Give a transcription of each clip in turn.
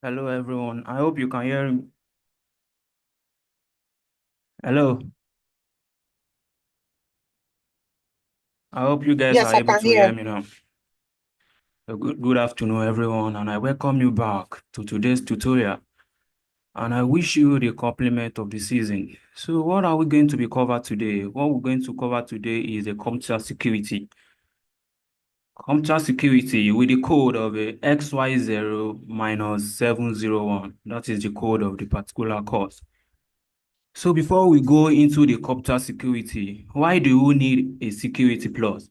Hello, everyone. I hope you can hear me. Hello. I hope you guys Yes, are I able can to hear hear. me now. Good afternoon, everyone, and I welcome you back to today's tutorial. And I wish you the compliment of the season. So, what are we going to be covered today? What we're going to cover today is the Comptia security. Comptia security with the code of a XY0-701. That is the code of the particular course. So before we go into the Comptia security, why do we need a security plus?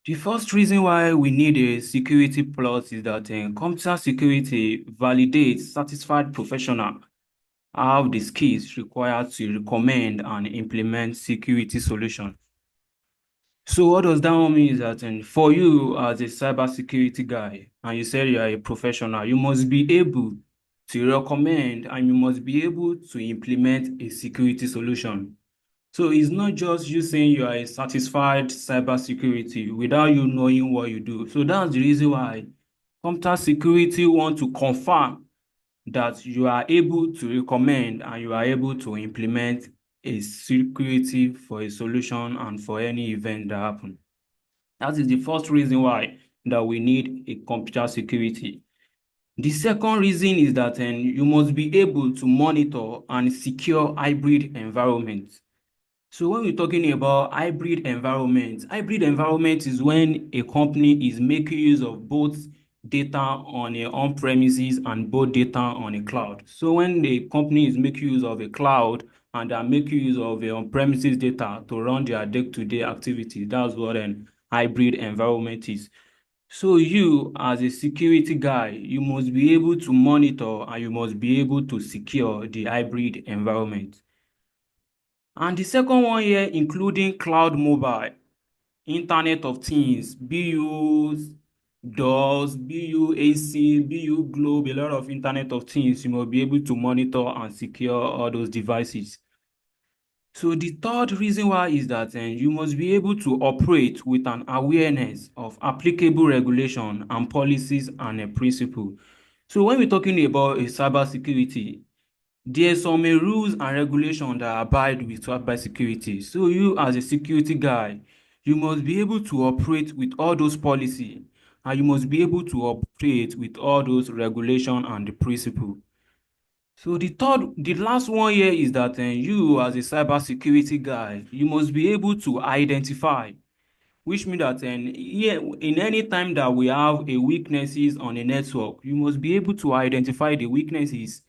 The first reason why we need a security plus is that computer security validates satisfied professional have the skills required to recommend and implement security solutions. So what does that mean is that for you as a cybersecurity guy, and you said you are a professional, you must be able to recommend and you must be able to implement a security solution. So it's not just you saying you are a satisfied cybersecurity without you knowing what you do. So that's the reason why computer security want to confirm that you are able to recommend and you are able to implement a security for a solution and for any event that happen. That is the first reason why that we need a computer security. The second reason is that you must be able to monitor and secure hybrid environments. So when we're talking about hybrid environment is when a company is making use of both data on a on-premises and both data on a cloud. So when the company is making use of a cloud and they are making use of a on-premises data to run their day-to-day activities, that's what an hybrid environment is. So you, as a security guy, you must be able to monitor and you must be able to secure the hybrid environment. And the second one here, including cloud mobile, Internet of Things, BU DOS, BU AC, BU Globe, a lot of Internet of Things, you must be able to monitor and secure all those devices. So the third reason why is that you must be able to operate with an awareness of applicable regulation and policies and a principle. So when we're talking about a cybersecurity, there's some rules and regulations that abide with cybersecurity. So you as a security guy, you must be able to operate with all those policy and you must be able to operate with all those regulation and the principle. So the last one here is that you as a cybersecurity guy, you must be able to identify, which means that yeah, in any time that we have a weaknesses on a network, you must be able to identify the weaknesses.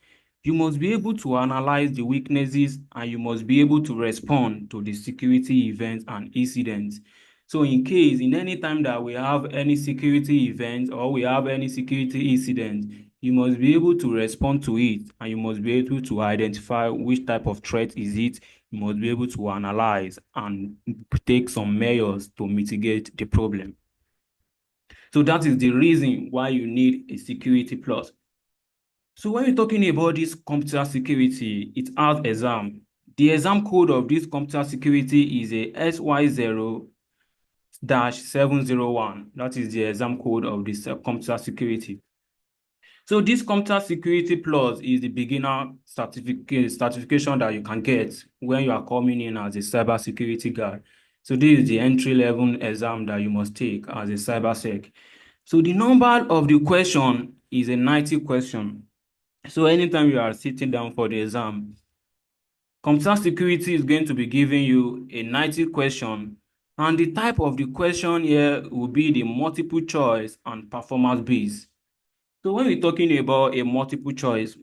You must be able to analyze the weaknesses and you must be able to respond to the security events and incidents. So in case, in any time that we have any security event or we have any security incident, you must be able to respond to it and you must be able to identify which type of threat is it. You must be able to analyze and take some measures to mitigate the problem. So that is the reason why you need a security plus. So when we're talking about this computer security, it has exam. The exam code of this computer security is a SY0-701. That is the exam code of this computer security. So this Comptia Security Plus is the beginner certification that you can get when you are coming in as a cybersecurity guy. So this is the entry level exam that you must take as a cybersec. So the number of the question is a 90 question. So anytime you are sitting down for the exam, Computer Security is going to be giving you a 90 question, and the type of the question here will be the multiple choice and performance based. So when we're talking about a multiple choice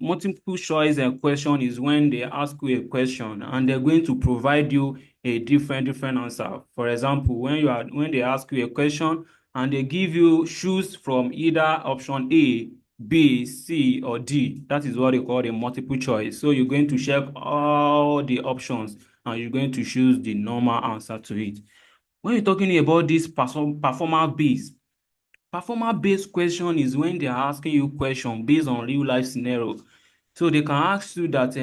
question is when they ask you a question and they're going to provide you a different answer. For example, when they ask you a question and they give you choose from either option A, B, C, or D, that is what they call a multiple choice. So you're going to check all the options and you're going to choose the normal answer to it. When you're talking about this performance based, performance-based question is when they are asking you question based on real life scenario. So they can ask you that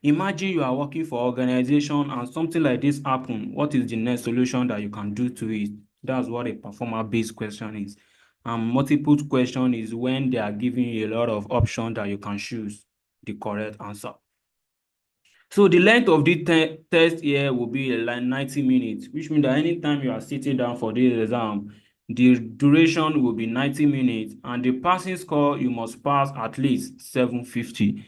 imagine you are working for organization and something like this happen. What is the next solution that you can do to it? That's what a performance-based question is. And multiple question is when they are giving you a lot of options that you can choose the correct answer. So the length of the test here will be like 90 minutes, which means that anytime you are sitting down for this exam, the duration will be 90 minutes, and the passing score, you must pass at least 750.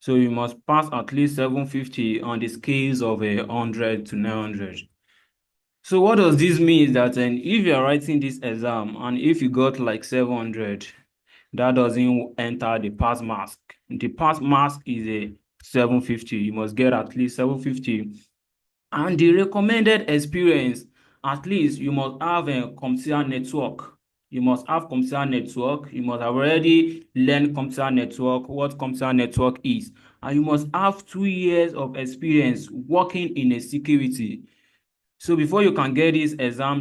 So you must pass at least 750 on the scales of 100 to 900. So what does this mean is that if you are writing this exam and if you got like 700, that doesn't enter the pass mark. The pass mark is a 750. You must get at least 750. And the recommended experience, at least you must have a Comptia network. You must have Comptia network. You must have already learned Comptia network, what Comptia network is. And you must have 2 years of experience working in a security. So before you can get this exam,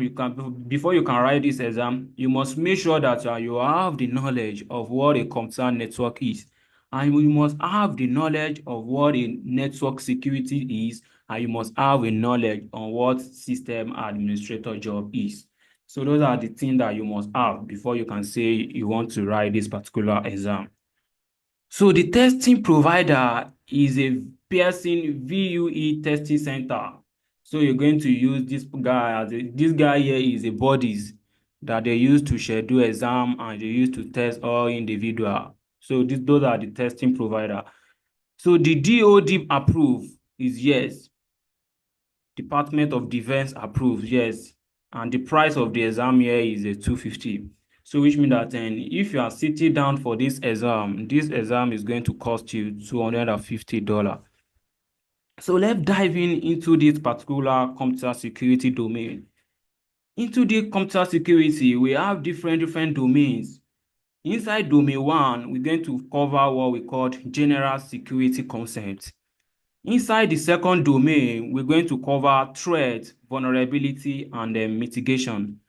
before you can write this exam, you must make sure that you have the knowledge of what a computer network is. And you must have the knowledge of what a network security is, and you must have a knowledge on what system administrator job is. So those are the things that you must have before you can say you want to write this particular exam. So the testing provider is a Pearson VUE testing center. So you're going to use this guy here is a bodies that they use to schedule exam and they use to test all individual. So those are the testing provider. So the DOD approve is yes. Department of Defense approves, yes. And the price of the exam here is a 250. So which means that if you are sitting down for this exam is going to cost you $250. So let's dive into this particular computer security domain. Into the computer security, we have different domains. Inside domain 1, we're going to cover what we call general security concepts. Inside the second domain, we're going to cover threat, vulnerability, and mitigation.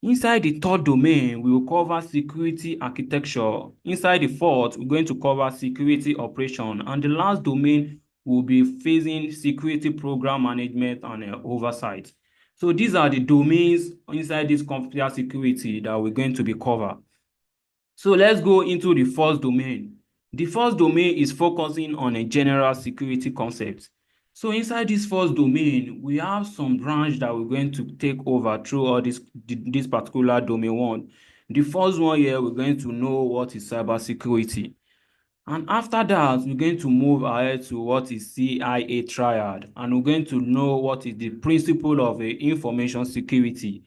Inside the third domain, we will cover security architecture. Inside the fourth, we're going to cover security operation. And the last domain will be facing security program management and oversight. So these are the domains inside this computer security that we're going to be covered. So let's go into the first domain. The first domain is focusing on a general security concept. So inside this first domain, we have some branch that we're going to take over through all this particular domain 1. The first one here, we're going to know what is cybersecurity. And after that, we're going to move ahead to what is CIA triad, and we're going to know what is the principle of information security.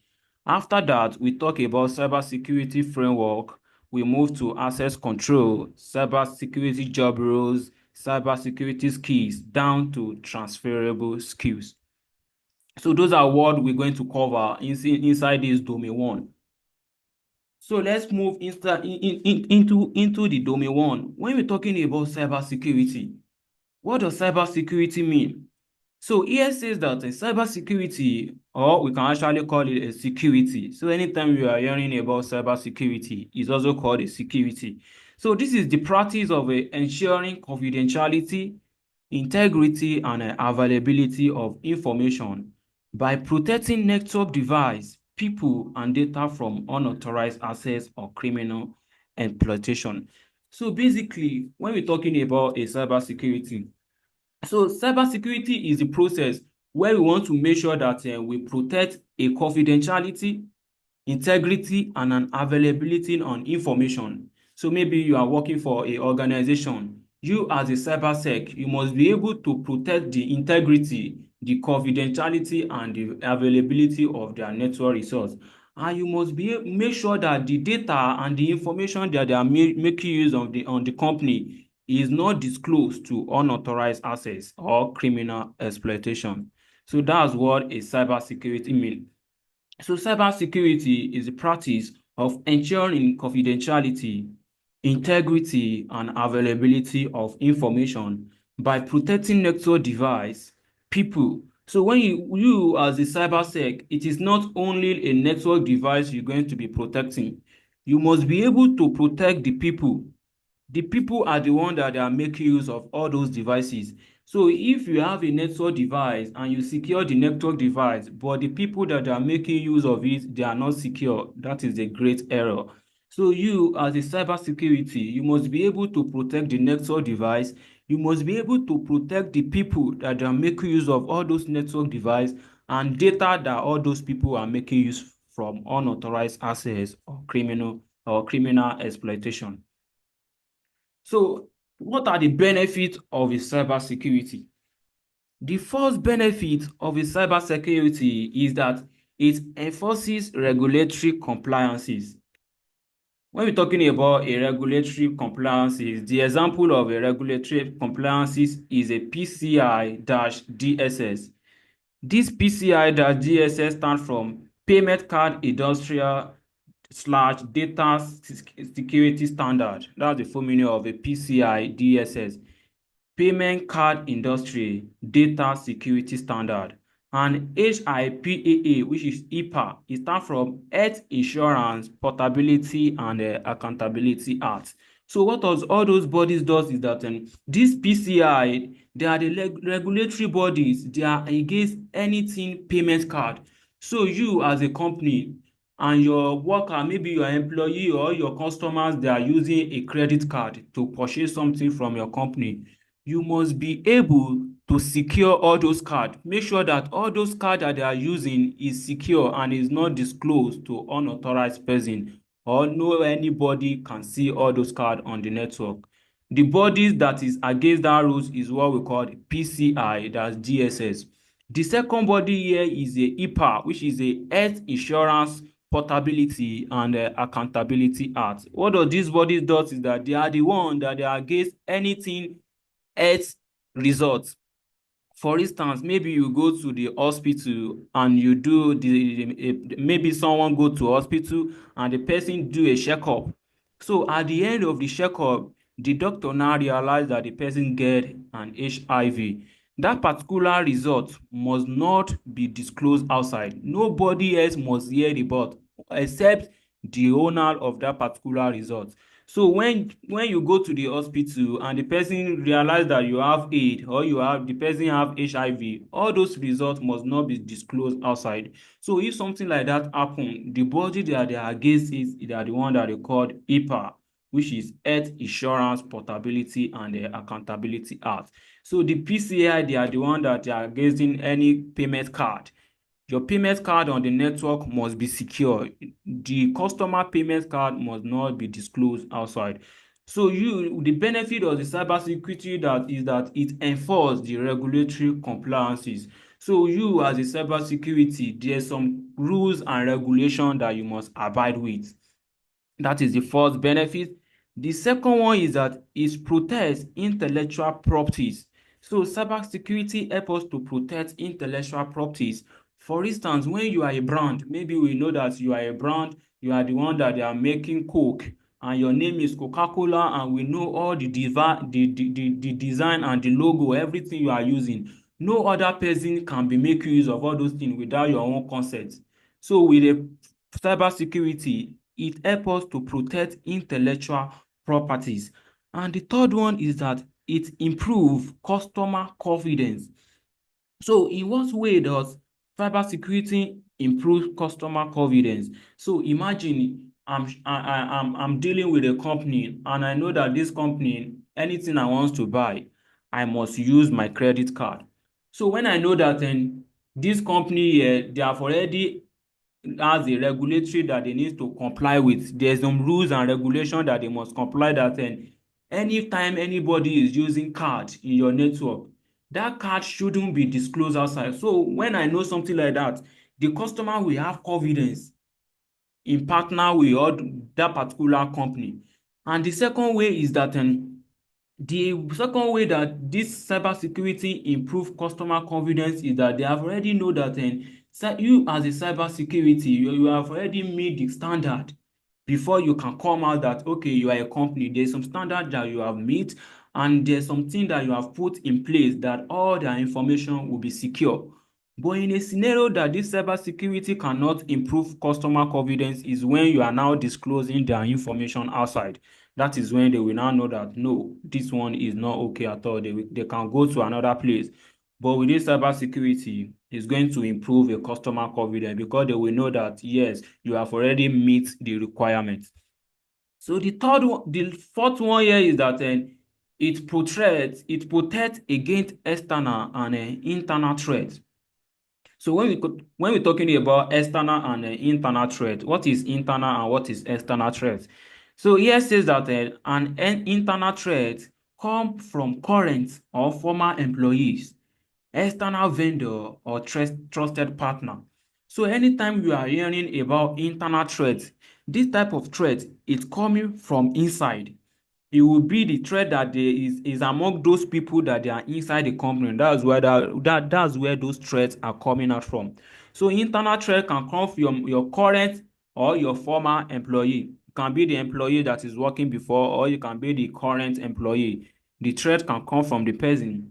After that, we talk about cybersecurity framework. We move to access control, cybersecurity job roles, cybersecurity skills, down to transferable skills. So those are what we're going to cover inside this domain 1. So let's move into the domain 1. When we're talking about cybersecurity, what does cybersecurity mean? So here says that in cybersecurity, or we can actually call it a security. So anytime you are hearing about cybersecurity, it's also called a security. So this is the practice of ensuring confidentiality, integrity, and availability of information by protecting network device, people, and data from unauthorized access or criminal exploitation. So basically, when we're talking about a cybersecurity, so cybersecurity is the process where we want to make sure that we protect a confidentiality, integrity, and an availability on information. So maybe you are working for an organization. You as a cybersec, you must be able to protect the integrity, the confidentiality, and the availability of their network resource. And you must make sure that the data and the information that they are making use of on the company is not disclosed to unauthorized access or criminal exploitation. So that's what a cybersecurity means. So cybersecurity is the practice of ensuring confidentiality, integrity, and availability of information by protecting network device, people. So when you as a cybersec, it is not only a network device you're going to be protecting. You must be able to protect the people. The people are the ones that are making use of all those devices. So if you have a network device and you secure the network device, but the people that are making use of it, they are not secure, that is a great error. So you, as a cybersecurity, you must be able to protect the network device. You must be able to protect the people that are making use of all those network device and data that all those people are making use from unauthorized access or criminal exploitation. So what are the benefits of a cybersecurity? The first benefit of a cybersecurity is that it enforces regulatory compliances. When we're talking about a regulatory compliances, the example of a regulatory compliances is a PCI-DSS. This PCI-DSS stands from Payment Card Industrial slash Data Security Standard. That's the full meaning of a PCI-DSS. Payment Card Industry Data Security Standard. And HIPAA, which is HIPAA, it stands from Health Insurance Portability and Accountability Act. So what does all those bodies does is that this PCI, they are the regulatory bodies. They are against anything payment card. So you as a company and your worker, maybe your employee or your customers, they are using a credit card to purchase something from your company, you must be able to secure all those cards. Make sure that all those cards that they are using is secure and is not disclosed to unauthorized person, or no anybody can see all those cards on the network. The bodies that is against that rules is what we call PCI, that's DSS. The second body here is a HIPAA, which is a Health Insurance Portability and Accountability Act. What does these bodies do is that they are the one that they are against anything health results. For instance, maybe you go to the hospital and you do maybe someone go to hospital and the person do a checkup. So at the end of the checkup, the doctor now realize that the person get an HIV. That particular result must not be disclosed outside. Nobody else must hear about except the owner of that particular result. So when you go to the hospital and the person realize that you have AIDS or the person have HIV, all those results must not be disclosed outside. So if something like that happen, the body that they are against it, they are the one that they called HIPAA, which is Health Insurance Portability and Accountability Act. So the PCI, they are the one that they are against any payment card. Your payment card on the network must be secure. The customer payment card must not be disclosed outside. So the benefit of the cybersecurity that is that it enforces the regulatory compliances. So you as a cybersecurity, there's some rules and regulation that you must abide with. That is the first benefit. The second one is that it protects intellectual properties. So cybersecurity helps us to protect intellectual properties. For instance, when you are a brand, maybe we know that you are a brand, you are the one that they are making Coke, and your name is Coca-Cola, and we know all the design and the logo, everything you are using. No other person can be making use of all those things without your own consent. So with a cybersecurity, it helps us to protect intellectual properties. And the third one is that it improves customer confidence. So in what way does cybersecurity improve customer confidence? So imagine I'm dealing with a company and I know that this company, anything I want to buy, I must use my credit card. So when I know that this company here, they have already has a regulatory that they need to comply with. There's some rules and regulation that they must comply that anytime anybody is using card in your network, that card shouldn't be disclosed outside. So when I know something like that, the customer will have confidence in partner with all that particular company. And the second way is that the second way that this cybersecurity improve customer confidence is that they have already know that you as a cybersecurity, you have already made the standard before you can come out that okay, you are a company. There's some standard that you have met, and there's something that you have put in place that all their information will be secure. But in a scenario that this cybersecurity cannot improve customer confidence is when you are now disclosing their information outside. That is when they will now know that no, this one is not okay at all. They can go to another place. But with this cybersecurity, it's going to improve a customer confidence because they will know that yes, you have already meet the requirements. So the fourth one here is that it protects against external and internal threats. So when we're talking about external and internal threat, what is internal and what is external threat? So here says that an internal threat come from current or former employees, external vendor or trusted partner. So anytime you are hearing about internal threats, this type of threat is coming from inside. It will be the threat that is among those people that they are inside the company. That's where those threats are coming out from. So internal threat can come from your current or your former employee. It can be the employee that is working before, or you can be the current employee. The threat can come from the person,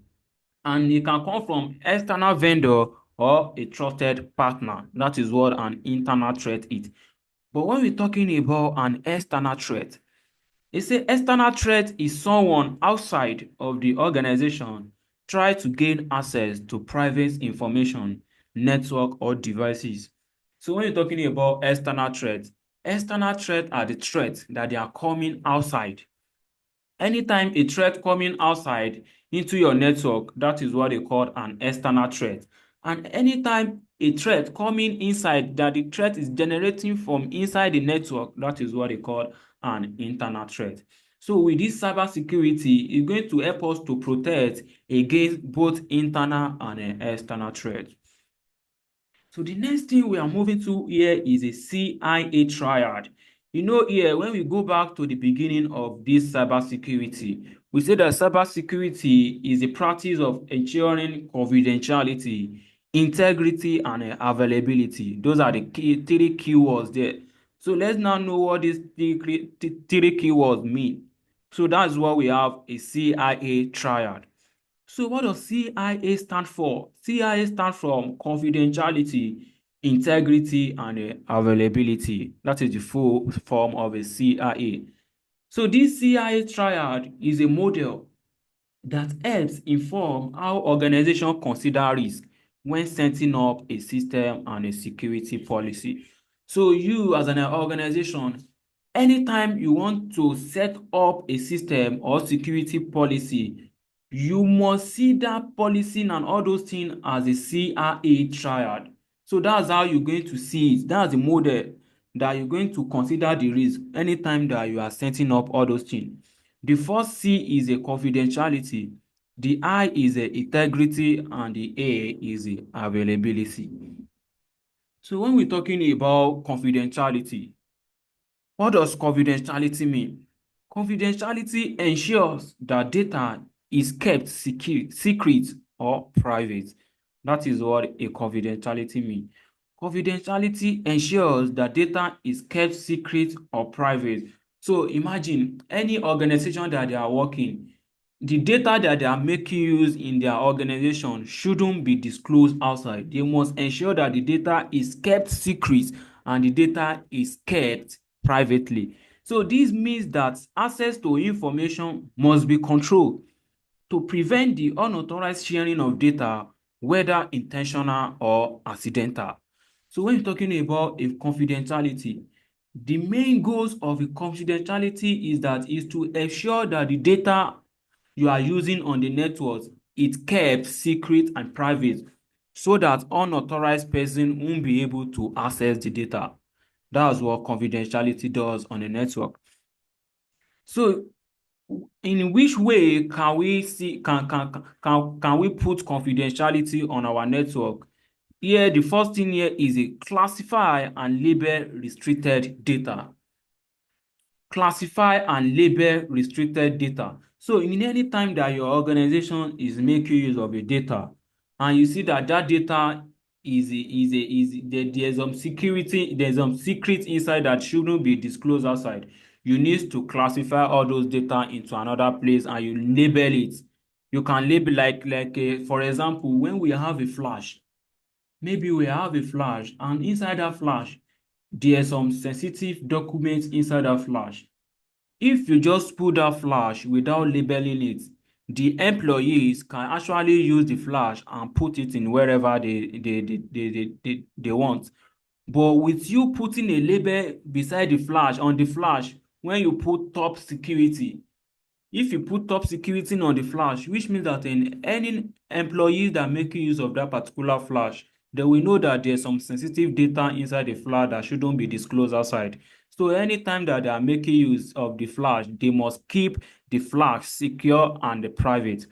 and it can come from external vendor or a trusted partner. That is what an internal threat is. But when we're talking about an external threat, they say external threat is someone outside of the organization try to gain access to private information, network, or devices. So when you're talking about external threats are the threats that they are coming outside. Anytime a threat coming outside into your network, that is what they call an external threat. And anytime a threat coming inside, that the threat is generating from inside the network, that is what they call an internal threat. So with this cybersecurity, it's going to help us to protect against both internal and external threats. So the next thing we are moving to here is a CIA triad. Here, when we go back to the beginning of this cybersecurity, we say that cybersecurity is the practice of ensuring confidentiality, integrity, and availability. Those are the three keywords there. So let's now know what these three keywords mean. So that's why we have a CIA triad. So what does CIA stand for? CIA stands for confidentiality, integrity, and availability. That is the full form of a CIA. So this CIA triad is a model that helps inform how organizations consider risk when setting up a system and a security policy. So you as an organization, anytime you want to set up a system or security policy, you must see that policy and all those things as a CIA triad. So that's how you're going to see it. That's the model that you're going to consider the risk anytime that you are setting up all those things. The first C is a confidentiality, the I is a integrity, and the A is a availability. So when we're talking about confidentiality, what does confidentiality mean? Confidentiality ensures that data is kept secret or private. That is what a confidentiality means. Confidentiality ensures that data is kept secret or private. So imagine any organization that they are working, the data that they are making use in their organization shouldn't be disclosed outside. They must ensure that the data is kept secret and the data is kept privately. So this means that access to information must be controlled to prevent the unauthorized sharing of data, whether intentional or accidental. So when you're talking about a confidentiality, the main goals of a confidentiality is to ensure that the data you are using on the network is kept secret and private so that unauthorized person won't be able to access the data. That's what confidentiality does on a network. So in which way can we see can we put confidentiality on our network? Here, the first thing here is a classify and label restricted data. Classify and label restricted data. So in any time that your organization is making use of a data and you see that that data there's some security, there's some secret inside that shouldn't be disclosed outside, you need to classify all those data into another place and you label it. You can label for example, when we have a flash, maybe we have a flash and inside that flash, there are some sensitive documents inside that flash. If you just put that flash without labeling it, the employees can actually use the flash and put it in wherever they want. But with you putting a label beside the flash, on the flash, when you put top security, if you put top security on the flash, which means that in any employees that make use of that particular flash, they will know that there's some sensitive data inside the flash that shouldn't be disclosed outside. So anytime that they are making use of the flash, they must keep the flash secure and private.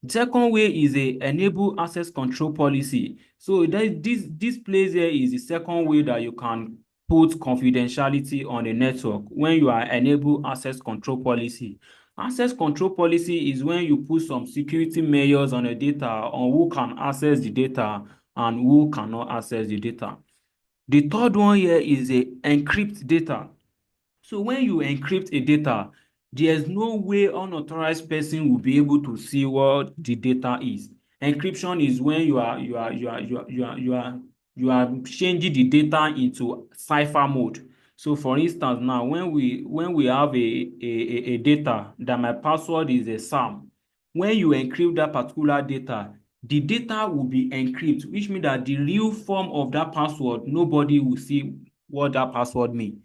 The second way is a enable access control policy. So this place here is the second way that you can put confidentiality on the network when you are enable access control policy. Access control policy is when you put some security measures on the data on who can access the data and who cannot access the data. The third one here is a encrypt data. So when you encrypt a data, there's no way unauthorized person will be able to see what the data is. Encryption is when you are changing the data into cipher mode. So for instance, now when we have a data that my password is a SAM, when you encrypt that particular data, the data will be encrypted, which means that the real form of that password, nobody will see what that password means.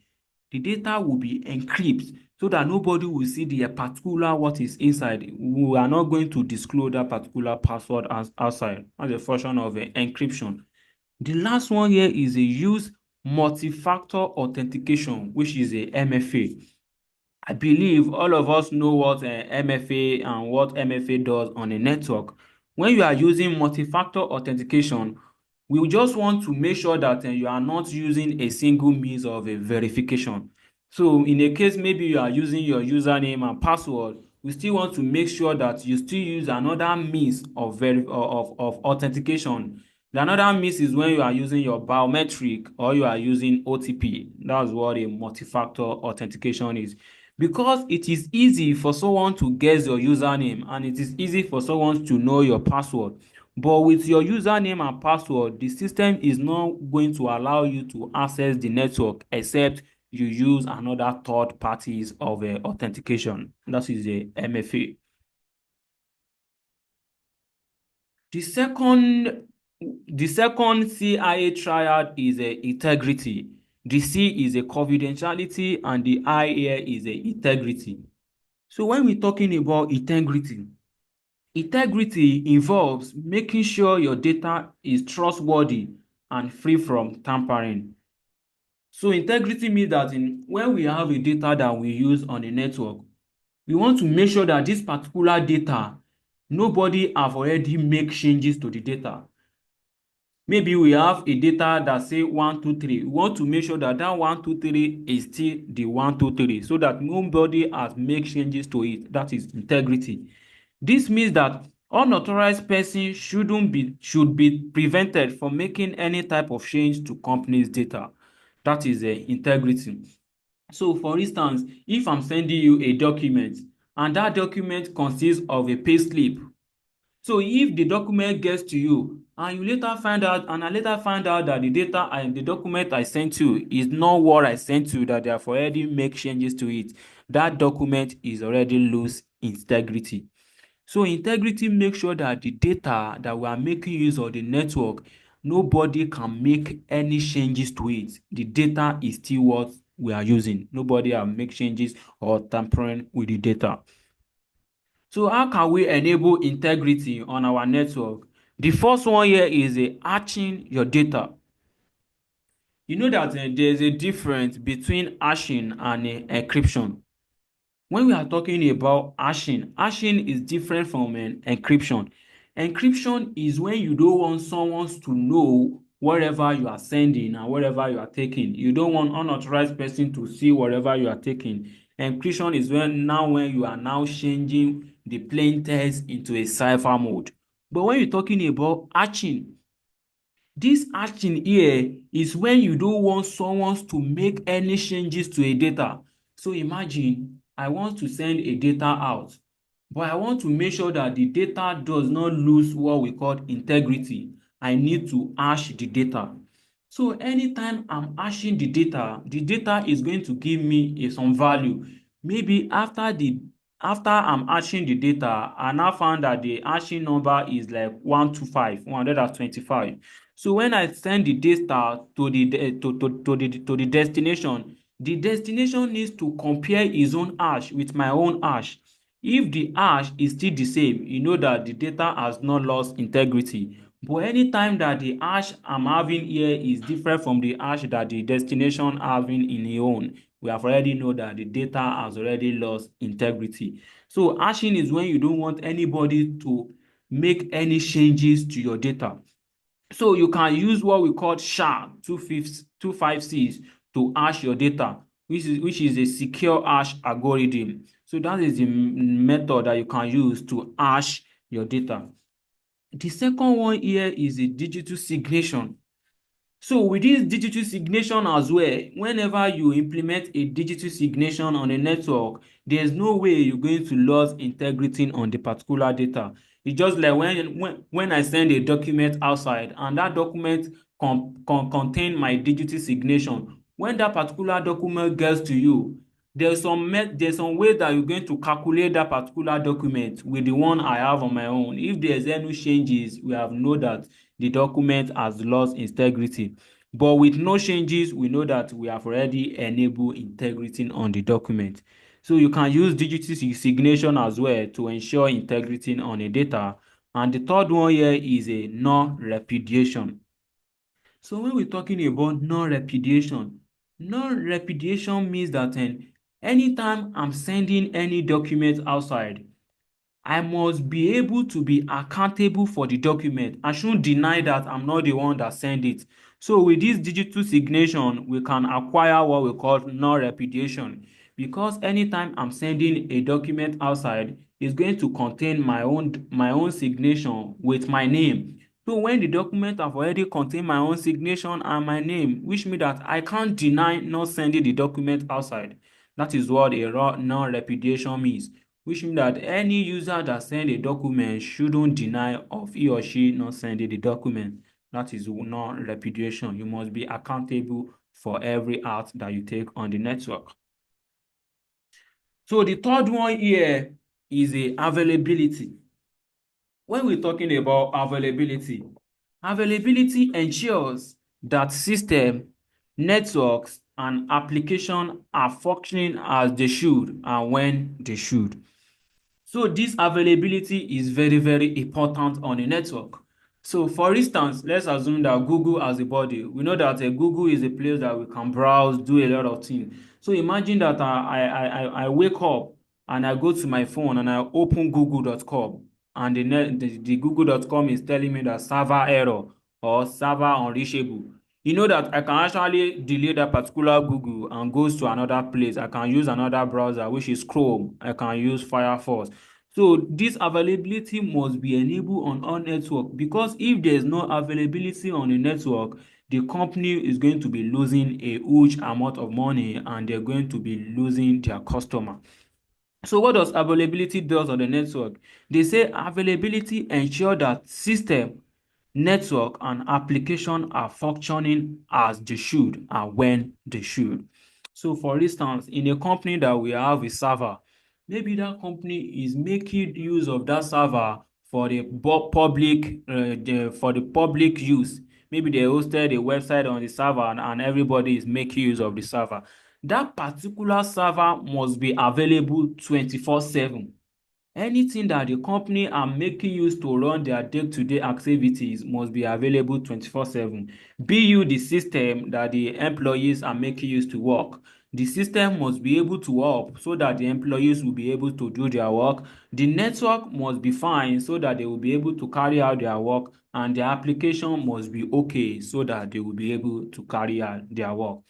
The data will be encrypted so that nobody will see the particular what is inside. We are not going to disclose that particular password as outside as a function of encryption. The last one here is a use multi-factor authentication, which is a MFA. I believe all of us know what MFA and what MFA does on a network. When you are using multi-factor authentication, we just want to make sure that you are not using a single means of a verification. So in a case maybe you are using your username and password, we still want to make sure that you still use another means of authentication. The another means is when you are using your biometric or you are using OTP. That's what a multi-factor authentication is. Because it is easy for someone to guess your username and it is easy for someone to know your password. But with your username and password, the system is not going to allow you to access the network except you use another third parties of authentication. That is the MFA. The second, the second CIA triad is a integrity. The C is a confidentiality, and the I here is a integrity. So when we're talking about integrity, integrity involves making sure your data is trustworthy and free from tampering. So integrity means that when we have a data that we use on a network, we want to make sure that this particular data, nobody have already make changes to the data. Maybe we have a data that say 123. We want to make sure that that 123 is still the 123 so that nobody has made changes to it. That is integrity. This means that unauthorized person should be prevented from making any type of change to company's data. That is integrity. So for instance, if I'm sending you a document and that document consists of a payslip, so if the document gets to you and you later find out, and I later find out that the data and the document I sent you is not what I sent you, that they have already made changes to it, that document is already lose integrity. So integrity makes sure that the data that we are making use of the network, nobody can make any changes to it. The data is still what we are using. Nobody will make changes or tampering with the data. So how can we enable integrity on our network? The first one here is hashing your data. You know that there's a difference between hashing and encryption. When we are talking about hashing is different from encryption. Encryption is when you don't want someone to know whatever you are sending and whatever you are taking. You don't want unauthorized person to see whatever you are taking. Encryption is when you are now changing the plain text into a cipher mode. But when you're talking about hashing, this action here is when you don't want someone to make any changes to a data. So imagine I want to send a data out, but I want to make sure that the data does not lose what we call integrity. I need to hash the data. So anytime I'm hashing the data is going to give me some value. Maybe after I'm hashing the data, I now found that the hashing number is like 125, 125. So when I send the data to the destination, the destination needs to compare his own hash with my own hash. If the hash is still the same, you know that the data has not lost integrity. But anytime that the hash I'm having here is different from the hash that the destination having in his own, we have already know that the data has already lost integrity. So hashing is when you don't want anybody to make any changes to your data. So you can use what we call SHA-256 to hash your data, which is a secure hash algorithm. So that is the method that you can use to hash your data. The second one here is a digital signation. So with this digital signation as well, whenever you implement a digital signation on a network, there's no way you're going to lose integrity on the particular data. It's just like when I send a document outside and that document contain my digital signation. When that particular document gets to you, there's some way that you're going to calculate that particular document with the one I have on my own. If there's any changes, we have know that the document has lost integrity. But with no changes, we know that we have already enabled integrity on the document. So you can use digital signation as well to ensure integrity on a data. And the third one here is a non-repudiation. So when we're talking about non-repudiation means that anytime I'm sending any document outside, I must be able to be accountable for the document. I shouldn't deny that I'm not the one that sent it. So with this digital signation, we can acquire what we call non-repudiation. Because anytime I'm sending a document outside, it's going to contain my own signation with my name. So when the document have already contained my own signation and my name, which means that I can't deny not sending the document outside. That is what a non-repudiation means, which means that any user that send a document shouldn't deny of he or she not sending the document. That is non-repudiation. You must be accountable for every act that you take on the network. So the third one here is a availability. When we're talking about availability ensures that system, networks, and application are functioning as they should and when they should. So this availability is very, very important on a network. So for instance, let's assume that Google has a body. We know that Google is a place that we can browse, do a lot of things. So imagine that I wake up and I go to my phone and I open google.com and the google.com is telling me that server error or server unreachable. You know that I can actually delete that particular Google and goes to another place. I can use another browser, which is Chrome. I can use Firefox. So this availability must be enabled on all network, because if there is no availability on a network, the company is going to be losing a huge amount of money and they're going to be losing their customer. So what does availability does on the network? They say availability ensure that system, network, and application are functioning as they should and when they should. So for instance, in a company that we have a server, maybe that company is making use of that server for the public use. Maybe they hosted a website on the server and everybody is making use of the server. That particular server must be available 24/7. Anything that the company are making use to run their day-to-day activities must be available 24/7. Be you the system that the employees are making use to work. The system must be able to work so that the employees will be able to do their work. The network must be fine so that they will be able to carry out their work, and the application must be okay so that they will be able to carry out their work.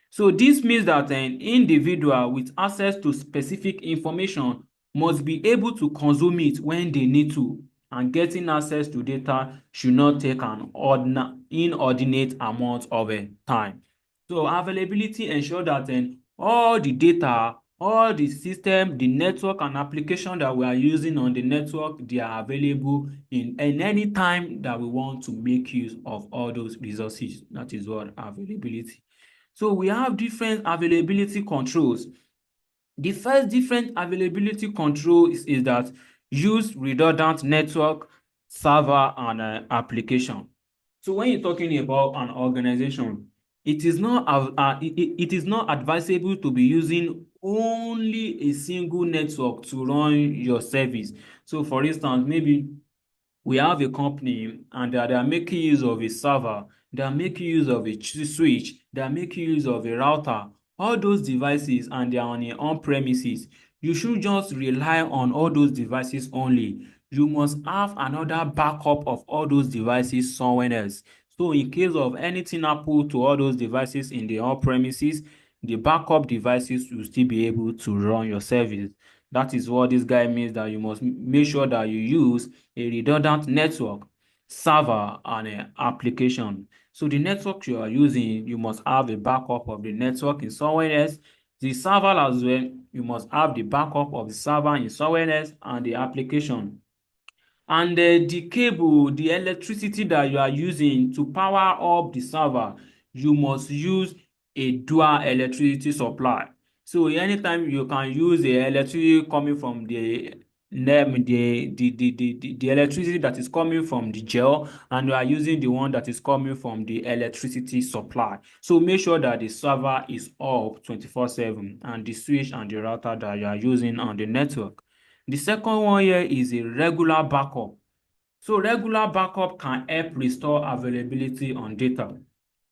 So this means that an individual with access to specific information must be able to consume it when they need to, and getting access to data should not take an inordinate amount of time. So availability ensure that all the data, all the system, the network and application that we are using on the network, they are available in any time that we want to make use of all those resources. That is what availability. So we have different availability controls. The first different availability control is that use redundant network, server, and application. So when you're talking about an organization, it is not advisable to be using only a single network to run your service. So for instance, maybe we have a company and they are making use of a server, they are making use of a switch, they are making use of a router, all those devices, and they are on a on-premises. You should just rely on all those devices only. You must have another backup of all those devices somewhere else. So in case of anything happen to all those devices in the on-premises, the backup devices will still be able to run your service. That is what this guy means, that you must make sure that you use a redundant network, server, and an application. So the network you are using, you must have a backup of the network in somewhere else. The server as well, you must have the backup of the server in somewhere else, and the application. And the cable, the electricity that you are using to power up the server, you must use a dual electricity supply. So anytime you can use the electricity coming from the electricity that is coming from the gel, and you are using the one that is coming from the electricity supply. So make sure that the server is up 24/7, and the switch and the router that you are using on the network. The second one here is a regular backup. So regular backup can help restore availability on data.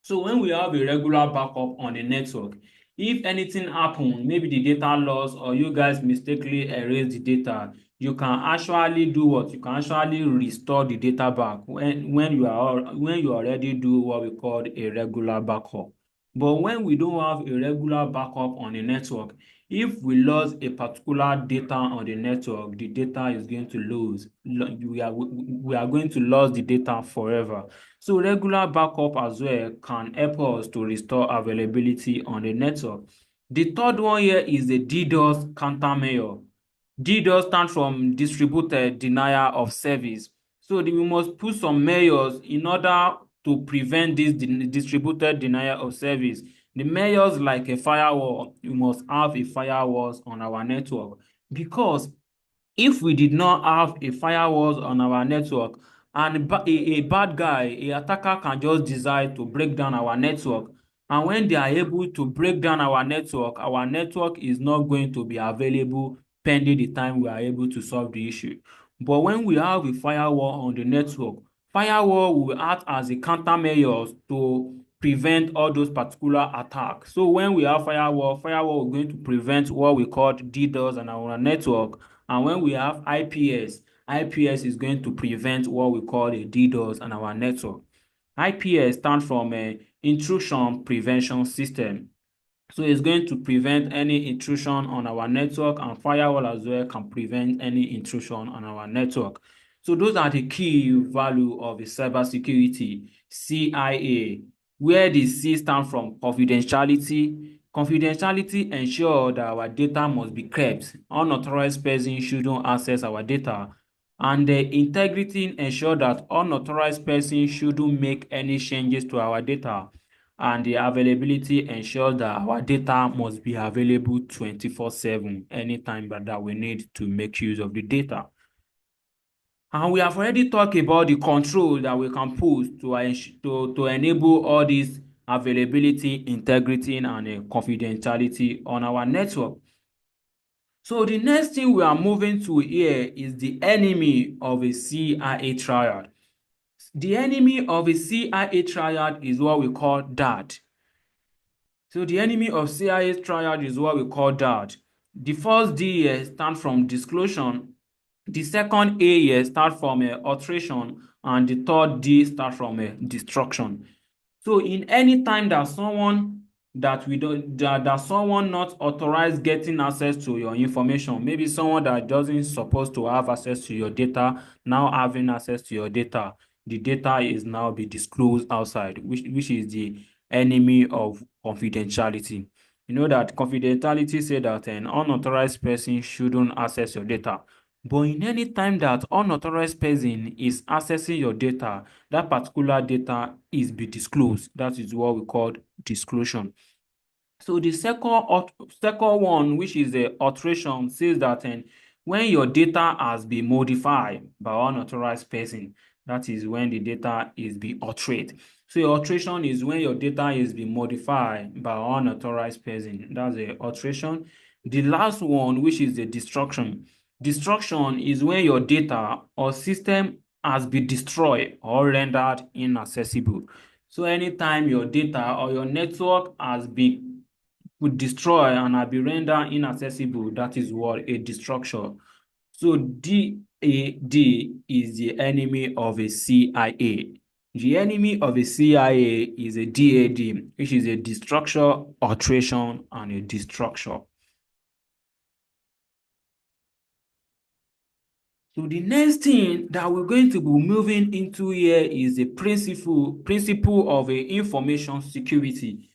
So when we have a regular backup on a network, if anything happen, maybe the data loss or you guys mistakenly erase the data, you can actually do what? You can actually restore the data back when you already do what we call a regular backup. But when we don't have a regular backup on a network, if we lose a particular data on the network, the data is going to lose. We are going to lose the data forever. So regular backup as well can help us to restore availability on the network. The third one here is the DDoS countermeasure. DDoS stands from distributed denial of service. So we must put some measures in order to prevent this distributed denial of service. The measures like a firewall, we must have a firewall on our network, because if we did not have a firewall on our network, and a bad guy, a attacker can just decide to break down our network, and when they are able to break down our network is not going to be available pending the time we are able to solve the issue. But when we have a firewall on the network, firewall will act as a countermeasure to prevent all those particular attacks. So when we have firewall is going to prevent what we call DDoS on our network. And when we have IPS is going to prevent what we call a DDoS on our network. IPS stands from intrusion prevention system. So it's going to prevent any intrusion on our network, and firewall as well can prevent any intrusion on our network. So those are the key value of the cybersecurity, CIA, where the C stands from confidentiality. Confidentiality ensures that our data must be kept. Unauthorized persons shouldn't access our data. And the integrity ensures that unauthorized persons shouldn't make any changes to our data. And the availability ensures that our data must be available 24/7 anytime that we need to make use of the data. And we have already talked about the control that we can put to enable all this availability, integrity, and confidentiality on our network. So the next thing we are moving to here is the enemy of a CIA triad. The enemy of a CIA triad is what we call DAD. So the enemy of CIA triad is what we call DAD. The first D here stands from disclosure, the second A here starts from alteration, and the third D starts from destruction. So in any time that someone not authorized getting access to your information, maybe someone that doesn't supposed to have access to your data now having access to your data, the data is now be disclosed outside, which is the enemy of confidentiality. You know that confidentiality say that an unauthorized person shouldn't access your data. But in any time that unauthorized person is accessing your data, that particular data is be disclosed. That is what we call disclosure. So the second one, which is the alteration, says that when your data has been modified by unauthorized person, that is when the data is being altered. So alteration is when your data is being modified by unauthorized person. That's the alteration. The last one, which is the destruction. Destruction is when your data or system has been destroyed or rendered inaccessible. So anytime your data or your network has been would destroy and have been rendered inaccessible, that is what a destruction. So DAD is the enemy of a CIA. The enemy of a CIA is a DAD, which is a destruction, alteration, and a destruction. So the next thing that we're going to be moving into here is the principle of a information security.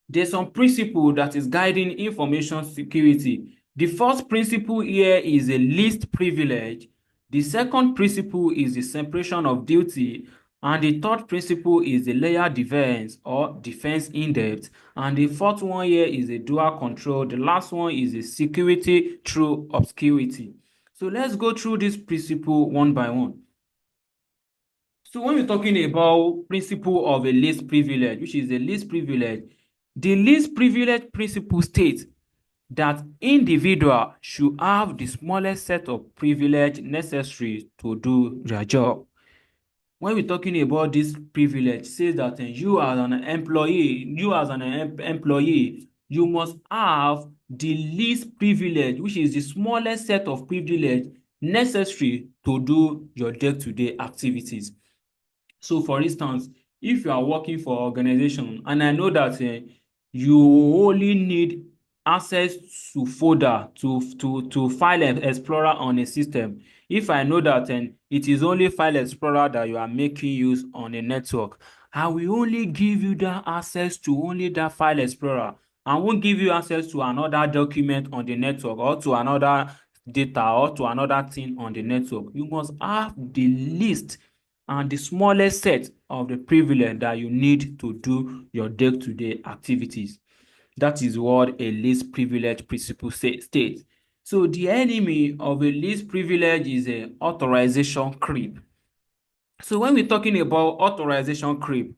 There's some principle that is guiding information security. The first principle here is a least privilege. The second principle is the separation of duty. And the third principle is the layer defense or defense in depth. And the fourth one here is a dual control. The last one is a security through obscurity. So let's go through this principle one by one. So when we're talking about principle of a least privilege, which is the least privilege, the least privilege principle states that individual should have the smallest set of privilege necessary to do their job. When we're talking about this privilege, says that you as an employee, you must have the least privilege, which is the smallest set of privilege necessary to do your day-to-day activities. So, for instance, if you are working for organization and I know that you only need access to folder to file explorer on a system, if I know that it is only file explorer that you are making use on a network, I will only give you that access to only that file explorer. I won't give you access to another document on the network or to another data or to another thing on the network. You must have the list and the smallest set of the privilege that you need to do your day-to-day activities. That is what a least privilege principle states. So the enemy of a least privilege is a authorization creep. So when we're talking about authorization creep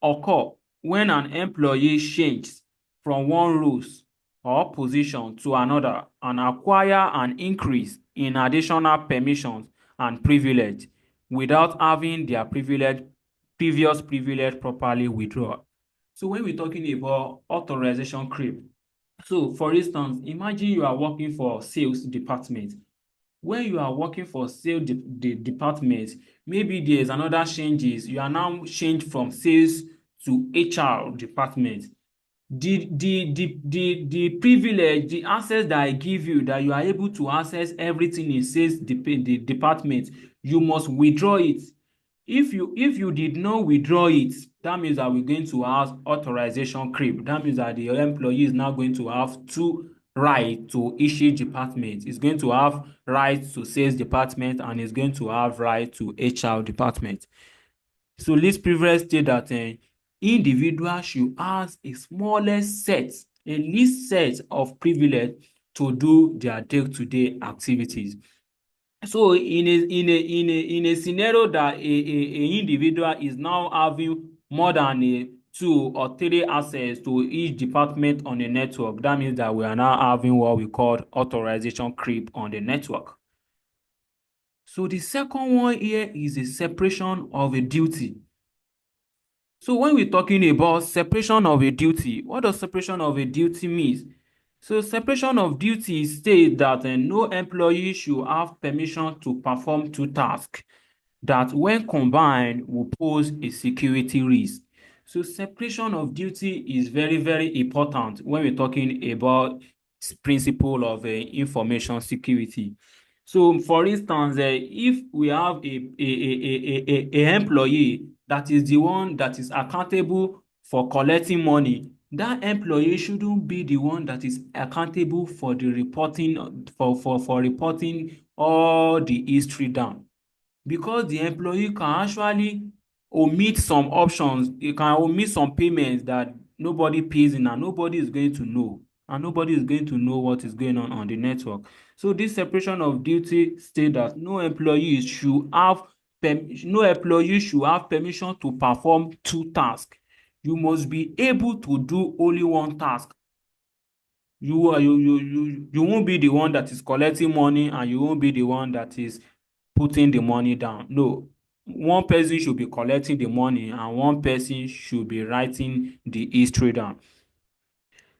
occur when an employee changes from one rules or position to another and acquire an increase in additional permissions and privilege without having their previous privilege properly withdrawn. So when we're talking about authorization creep, so for instance, imagine you are working for sales department. When you are working for sales department, maybe there's another changes. You are now changed from sales to HR department. The privilege, the access that I give you, that you are able to access everything in sales the department, you must withdraw it. If you did not withdraw it, that means that we're going to have authorization creep. That means that the employee is now going to have two right to issue department. It's going to have right to sales department and it's going to have right to HR department. So least privilege state that individual should have a smallest set, a least set of privilege to do their day-to-day activities. So in a scenario that a individual is now having more than a two or three access to each department on the network, that means that we are now having what we call authorization creep on the network. So the second one here is a separation of a duty. So when we're talking about separation of a duty, what does separation of a duty mean? So separation of duty states that no employee should have permission to perform two tasks that when combined will pose a security risk. So separation of duty is very, very important when we're talking about principle of information security. So for instance, if we have a employee that is the one that is accountable for collecting money, that employee shouldn't be the one that is accountable for the reporting for reporting all the history down, because the employee can actually omit some options, it can omit some payments that nobody pays in and nobody is going to know. And nobody is going to know what is going on the network. So this separation of duty state that no employee should have permission to perform two tasks. You must be able to do only one task. You won't be the one that is collecting money, and you won't be the one that is putting the money down. No, one person should be collecting the money and one person should be writing the history down.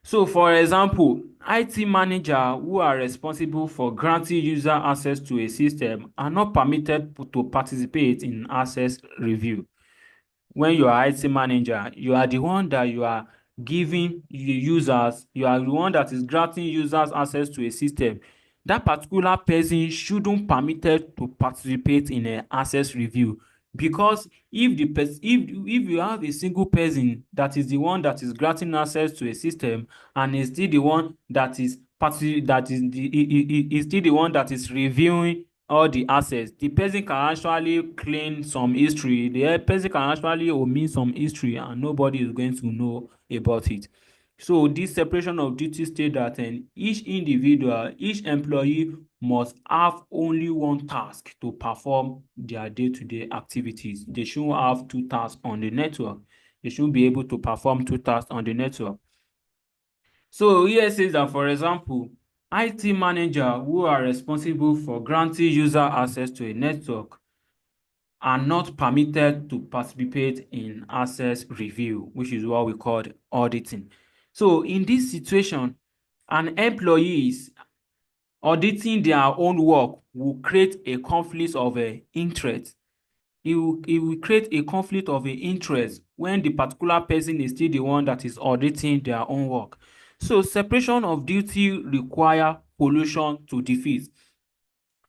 So for example, IT manager who are responsible for granting user access to a system are not permitted to participate in access review. When you are IT manager, you are the one that you are giving the users, you are the one that is granting users access to a system. That particular person shouldn't permitted to participate in an access review, because if you have a single person that is the one that is granting access to a system and is still the one that is is still the one that is reviewing all the assets, the person can actually clean some history, the person can actually omit some history, and nobody is going to know about it. So this separation of duty state that each employee must have only one task to perform their day-to-day activities. They shouldn't have two tasks on the network. They should be able to perform two tasks on the network. So here says that, for example, IT manager who are responsible for granting user access to a network are not permitted to participate in access review, which is what we call auditing. So in this situation, an employee is auditing their own work will create a conflict of interest. It will create a conflict of interest when the particular person is still the one that is auditing their own work. So separation of duty require pollution to defeat.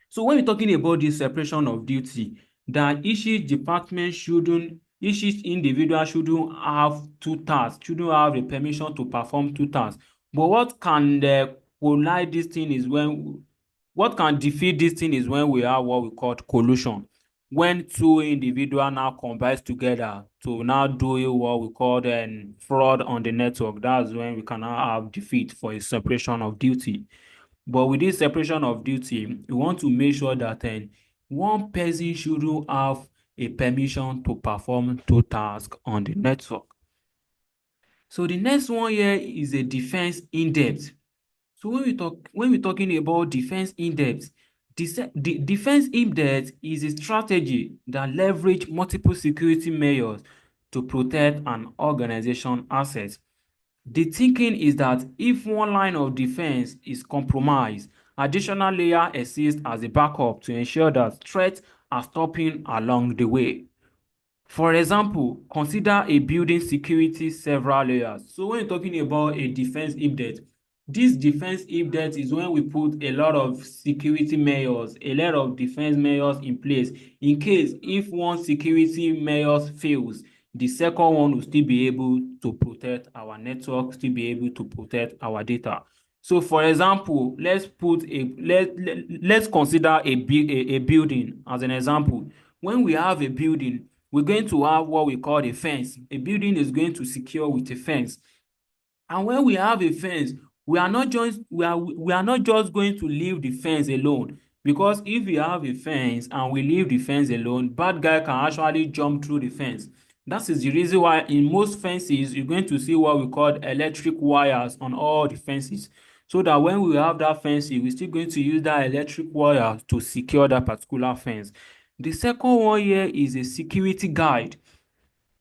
So when we're talking about this separation of duty, that each individual shouldn't have two tasks, shouldn't have the permission to perform two tasks. But what can defeat this thing is when we have what we call collusion. When two individuals now combine together to now do what we call fraud on the network, that's when we can now have defeat for a separation of duty. But with this separation of duty, we want to make sure that one person shouldn't have a permission to perform two tasks on the network. So the next one here is a defense in depth. So when we're talking about defense in depth, the defense in depth is a strategy that leverage multiple security measures to protect an organization assets. The thinking is that if one line of defense is compromised, additional layer exists as a backup to ensure that threats are stopping along the way. For example, consider a building security several layers. So when you're talking about a defense in-depth, this defense in-depth is when we put a lot of security measures, a lot of defense measures in place in case if one security measure fails, the second one will still be able to protect our network, still be able to protect our data. So for example, let's consider a building as an example. When we have a building, we're going to have what we call a fence. A building is going to secure with a fence. And when we have a fence, we are not just going to leave the fence alone. Because if we have a fence and we leave the fence alone, bad guy can actually jump through the fence. That is the reason why in most fences, you're going to see what we call electric wires on all the fences. So that when we have that fence, we're still going to use that electric wire to secure that particular fence. The second one here is a security guide.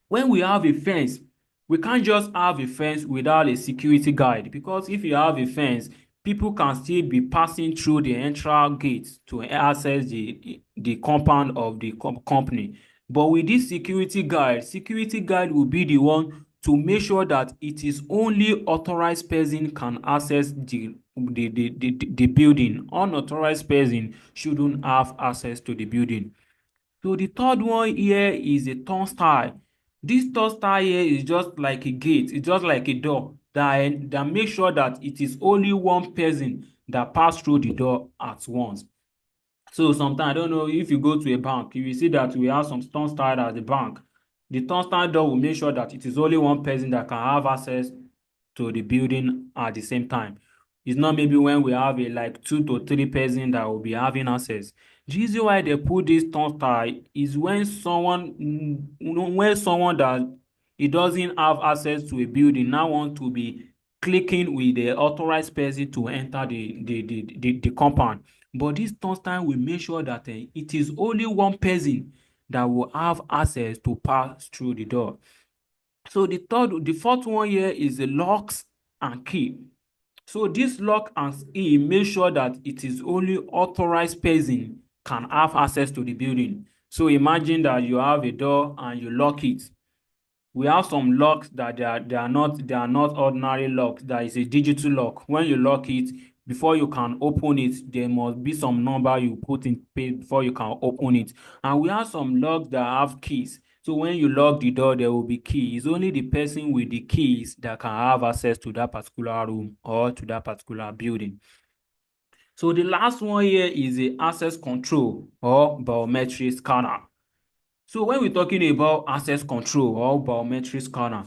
When we have a fence, we can't just have a fence without a security guide, because if you have a fence, people can still be passing through the entrance gate to access the compound of the company. But with this security guide will be the one to make sure that it is only authorized person can access the building. Unauthorized person shouldn't have access to the building. So the third one here is a turnstile. This turnstile here is just like a gate, it's just like a door that makes sure that it is only one person that pass through the door at once. So sometimes, I don't know if you go to a bank, you will see that we have some turnstile at the bank. The turnstile door will make sure that it is only one person that can have access to the building at the same time. It's not maybe when we have like 2 to 3 persons that will be having access. The reason why they put this turnstile is when someone that it doesn't have access to a building now want to be clicking with the authorized person to enter the compound. But this turnstile will make sure that it is only one person that will have access to pass through the door. So the fourth one here is the locks and key. So this lock and key make sure that it is only authorized person can have access to the building. So imagine that you have a door and you lock it. We have some locks that they are not ordinary locks. That is a digital lock. When you lock it, before you can open it, there must be some number you put in before you can open it. And we have some locks that have keys. So when you lock the door, there will be key. It's only the person with the keys that can have access to that particular room or to that particular building. So the last one here is the access control or biometric scanner. So when we're talking about access control or biometric scanner,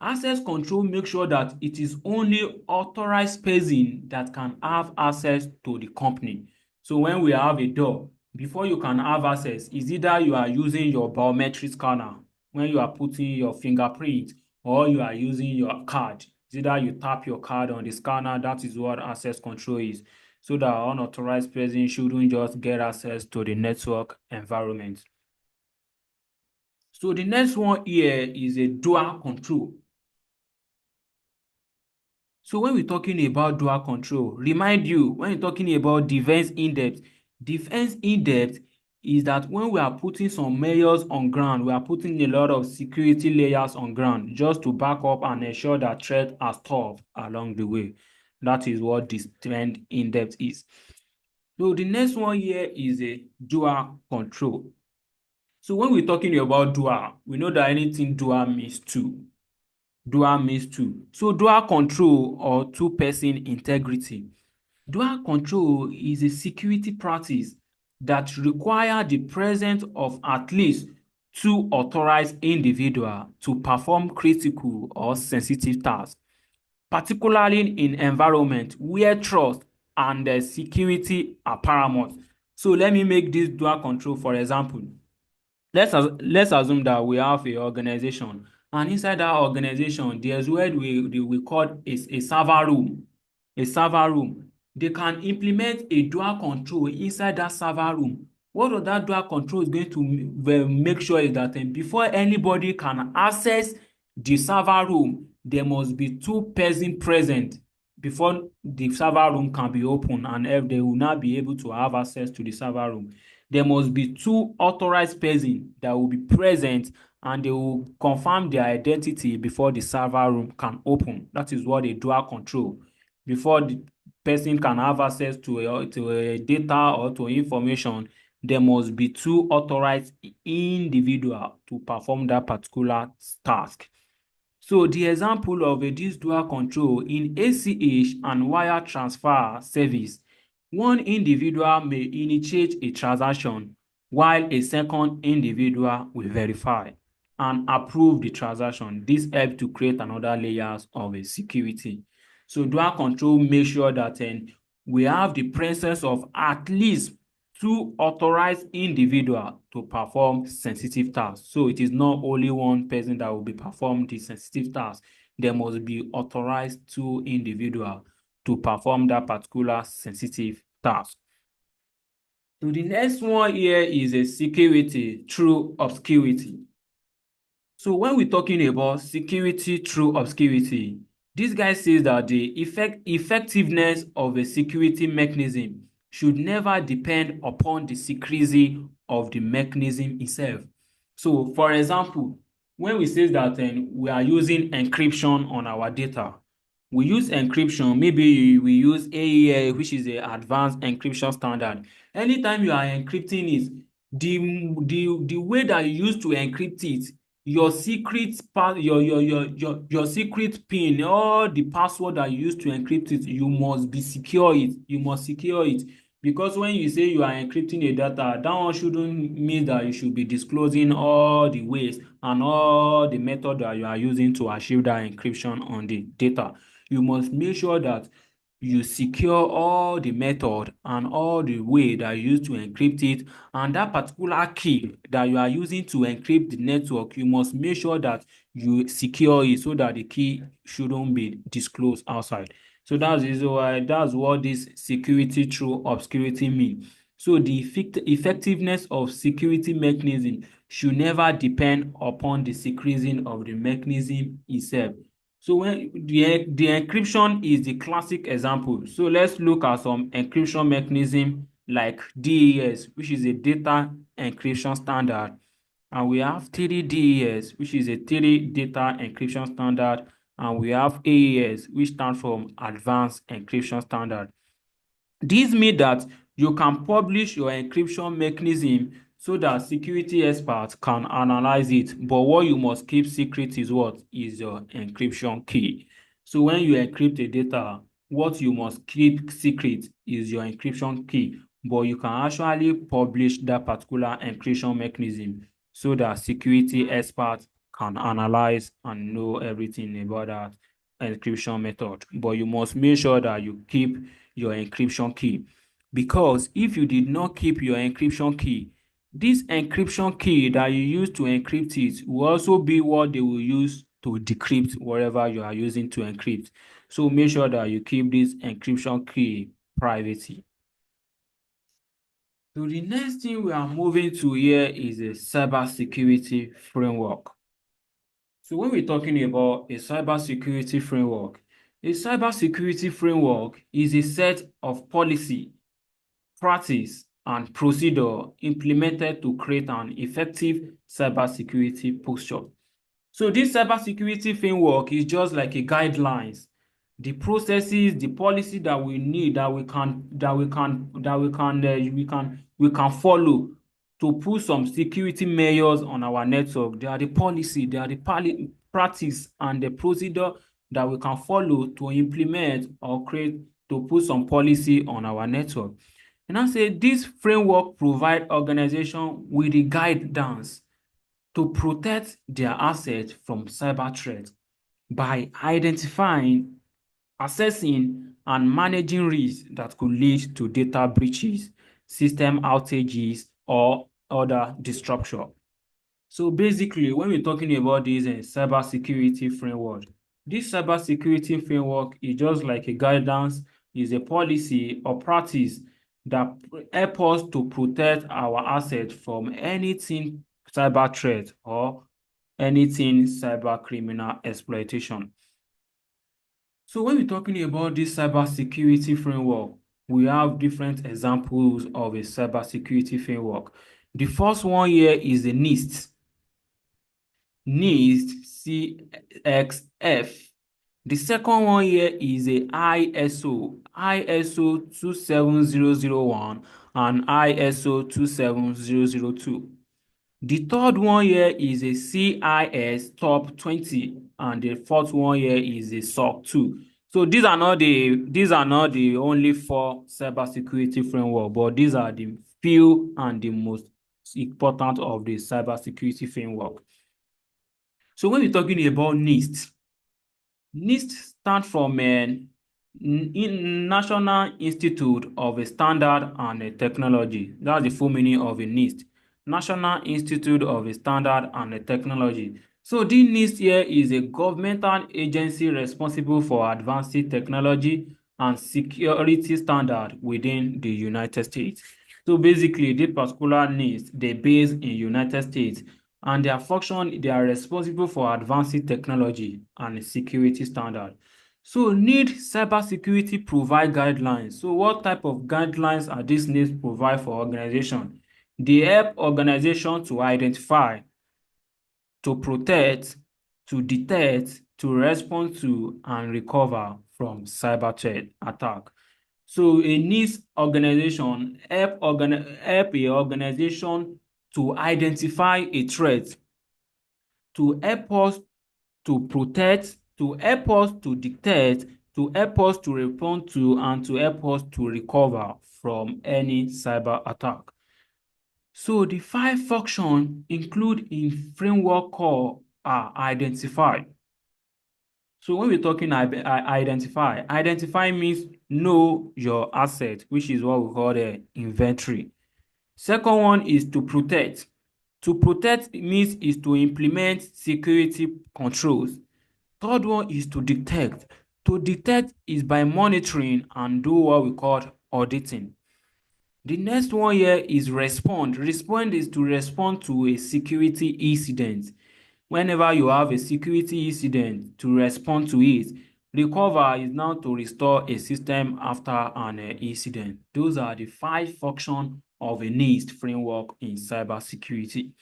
access control makes sure that it is only authorized person that can have access to the company. So when we have a door, before you can have access, is either you are using your biometric scanner when you are putting your fingerprint or you are using your card. It's either you tap your card on the scanner, that is what access control is, so that unauthorized person shouldn't just get access to the network environment. So the next one here is a dual control. So when we're talking about dual control, remind you, when you're talking about defense in depth is that when we are putting some measures on ground, we are putting a lot of security layers on ground just to back up and ensure that threats are stopped along the way. That is what defense in depth is. So the next one here is a dual control. So when we're talking about dual, we know that anything dual means two. Dual means two. So dual control or two-person integrity. Dual control is a security practice that requires the presence of at least two authorized individuals to perform critical or sensitive tasks, particularly in environment where trust and security are paramount. So let me make this dual control for example. Let's assume that we have a organization, and inside that organization there's where we call a server room. A server room, they can implement a dual control inside that server room. What does that dual control is going to make sure is that before anybody can access the server room, there must be two persons present before the server room can be opened, and if they will not be able to have access to the server room, there must be two authorized persons that will be present, and they will confirm their identity before the server room can open. That is what a dual control. Before the person can have access to a data or to information, there must be two authorized individuals to perform that particular task. So the example of this dual control in ACH and wire transfer service, one individual may initiate a transaction while a second individual will verify and approve the transaction. This helps to create another layers of a security. So dual control makes sure that we have the presence of at least two authorized individuals to perform sensitive tasks. So it is not only one person that will be performing the sensitive task. There must be authorized two individuals to perform that particular sensitive task. So the next one here is a security through obscurity. So when we're talking about security through obscurity, this guy says that the effectiveness of a security mechanism should never depend upon the secrecy of the mechanism itself. So, for example, when we say that we are using encryption on our data, we use encryption, maybe we use AES, which is the advanced encryption standard. Anytime you are encrypting it, the way that you use to encrypt it, your secret part, your secret pin, or the password that you use to encrypt it, you must secure it. Because when you say you are encrypting a data, that one shouldn't mean that you should be disclosing all the ways and all the method that you are using to achieve that encryption on the data. You must make sure that you secure all the method and all the way that you use to encrypt it, and that particular key that you are using to encrypt the network, you must make sure that you secure it so that the key shouldn't be disclosed outside. So that's what this security through obscurity mean. So the effectiveness of security mechanism should never depend upon the secreting of the mechanism itself. So when the encryption is the classic example. So let's look at some encryption mechanism like DES, which is a data encryption standard, and we have 3DES, which is a 3 data encryption standard, and we have AES, which stands for Advanced Encryption Standard. This means that you can publish your encryption mechanism so that security experts can analyze it. But what you must keep secret is what is your encryption key. So when you encrypt a data, what you must keep secret is your encryption key. But you can actually publish that particular encryption mechanism so that security experts can analyze and know everything about that encryption method. But you must make sure that you keep your encryption key. Because if you did not keep your encryption key, this encryption key that you use to encrypt it will also be what they will use to decrypt whatever you are using to encrypt. So make sure that you keep this encryption key privacy. So the next thing we are moving to here is a cybersecurity framework. So when we're talking about a cybersecurity framework is a set of policy, practice, and procedure implemented to create an effective cybersecurity posture. So this cybersecurity framework is just like a guidelines, the processes, the policy that we need we can follow to put some security measures on our network. They are the policy, they are the practice and the procedure that we can follow to implement or create to put some policy on our network. And I say this framework provide organization with the guidance to protect their assets from cyber threats by identifying, assessing, and managing risks that could lead to data breaches, system outages, or other disruption. So basically, when we're talking about this cybersecurity framework, this cybersecurity framework is just like a guidance, is a policy or practice that help us to protect our assets from anything cyber threat or anything cyber criminal exploitation. So when we're talking about this cybersecurity framework, we have different examples of a cybersecurity framework. The first one here is the NIST CXF. The second one here is a ISO 27001 and ISO 27002. The third one here is a CIS top 20 and the fourth one here is a SOC 2. So these are not the only four cybersecurity framework, but these are the few and the most important of the cybersecurity framework. So when we're talking about NIST stands from National Institute of a Standard and a Technology. That's the full meaning of a NIST. National Institute of a Standard and a Technology. So this NIST here is a governmental agency responsible for advancing technology and security standard within the United States. So basically, this particular NIST, they're based in United States, and their function, they are responsible for advancing technology and security standard. So need cybersecurity provide guidelines. So what type of guidelines are these needs provide for organization? They help organization to identify, to protect, to detect, to respond to, and recover from cyber threat attack. So a needs organization help a organization to identify a threat, to help us to protect, to help us to detect, to help us to respond to and to help us to recover from any cyber attack. So the 5 functions include in framework call are identify. So when we're talking identify means know your asset, which is what we call the inventory. Second one is to protect. To protect means is to implement security controls. Third one is to detect. To detect is by monitoring and do what we call auditing. The next one here is respond. Respond is to respond to a security incident. Whenever you have a security incident, to respond to it. Recover is now to restore a system after an incident. Those are the 5 functions of a NIST framework in cybersecurity.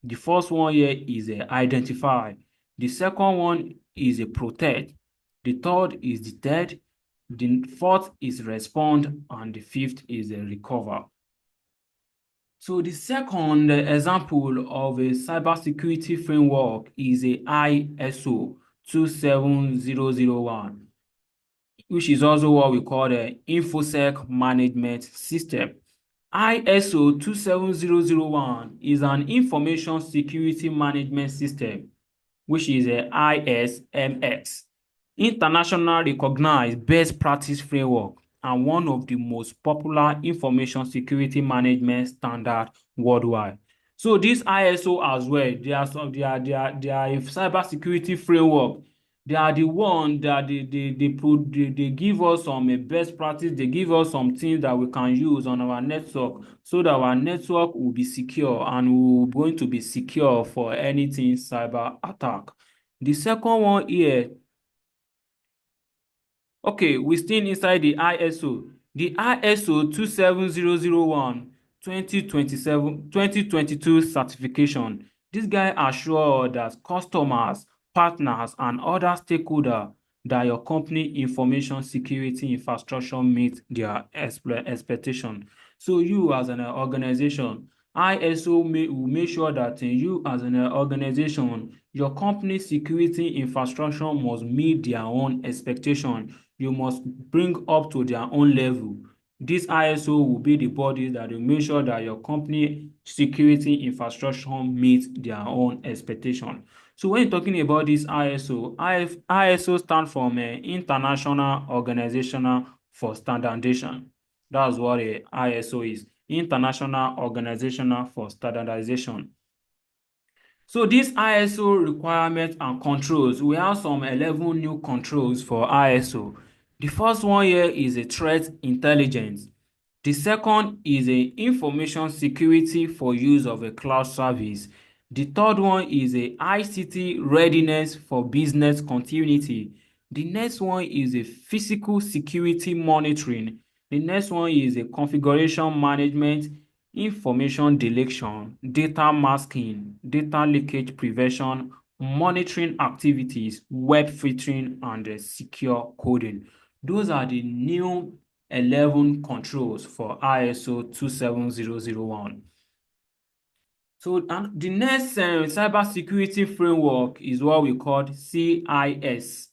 The first one here is identify. The second one is a protect. The third is detect. The fourth is respond, and the fifth is a recover. So the second example of a cybersecurity framework is a ISO 27001, which is also what we call the InfoSec Management System. ISO 27001 is an information security management system, which is a ISMX, international recognized best practice framework and one of the most popular information security management standard worldwide. So this ISO as well, they are a cybersecurity framework. They are the one that they give us some best practice. They give us some things that we can use on our network so that our network will be secure and will going to be secure for anything cyber attack. The second one here, okay, we still inside the ISO. The ISO 27001 2022 certification. This guy assure that customers, partners, and other stakeholders that your company information security infrastructure meet their expectation. So you as an organization, ISO will make sure that you as an organization, your company security infrastructure must meet their own expectation. You must bring up to their own level. This ISO will be the body that will make sure that your company security infrastructure meets their own expectation. So when you're talking about this ISO stands for International Organizational for Standardization. That's what a ISO is. International Organizational for Standardization. So this ISO requirements and controls, we have some 11 new controls for ISO. The first one here is a threat intelligence. The second is a information security for use of a cloud service. The third one is a ICT readiness for business continuity. The next one is a physical security monitoring. The next one is a configuration management, information deletion, data masking, data leakage prevention, monitoring activities, web filtering, and secure coding. Those are the new 11 controls for ISO 27001. So and the next cybersecurity framework is what we call CIS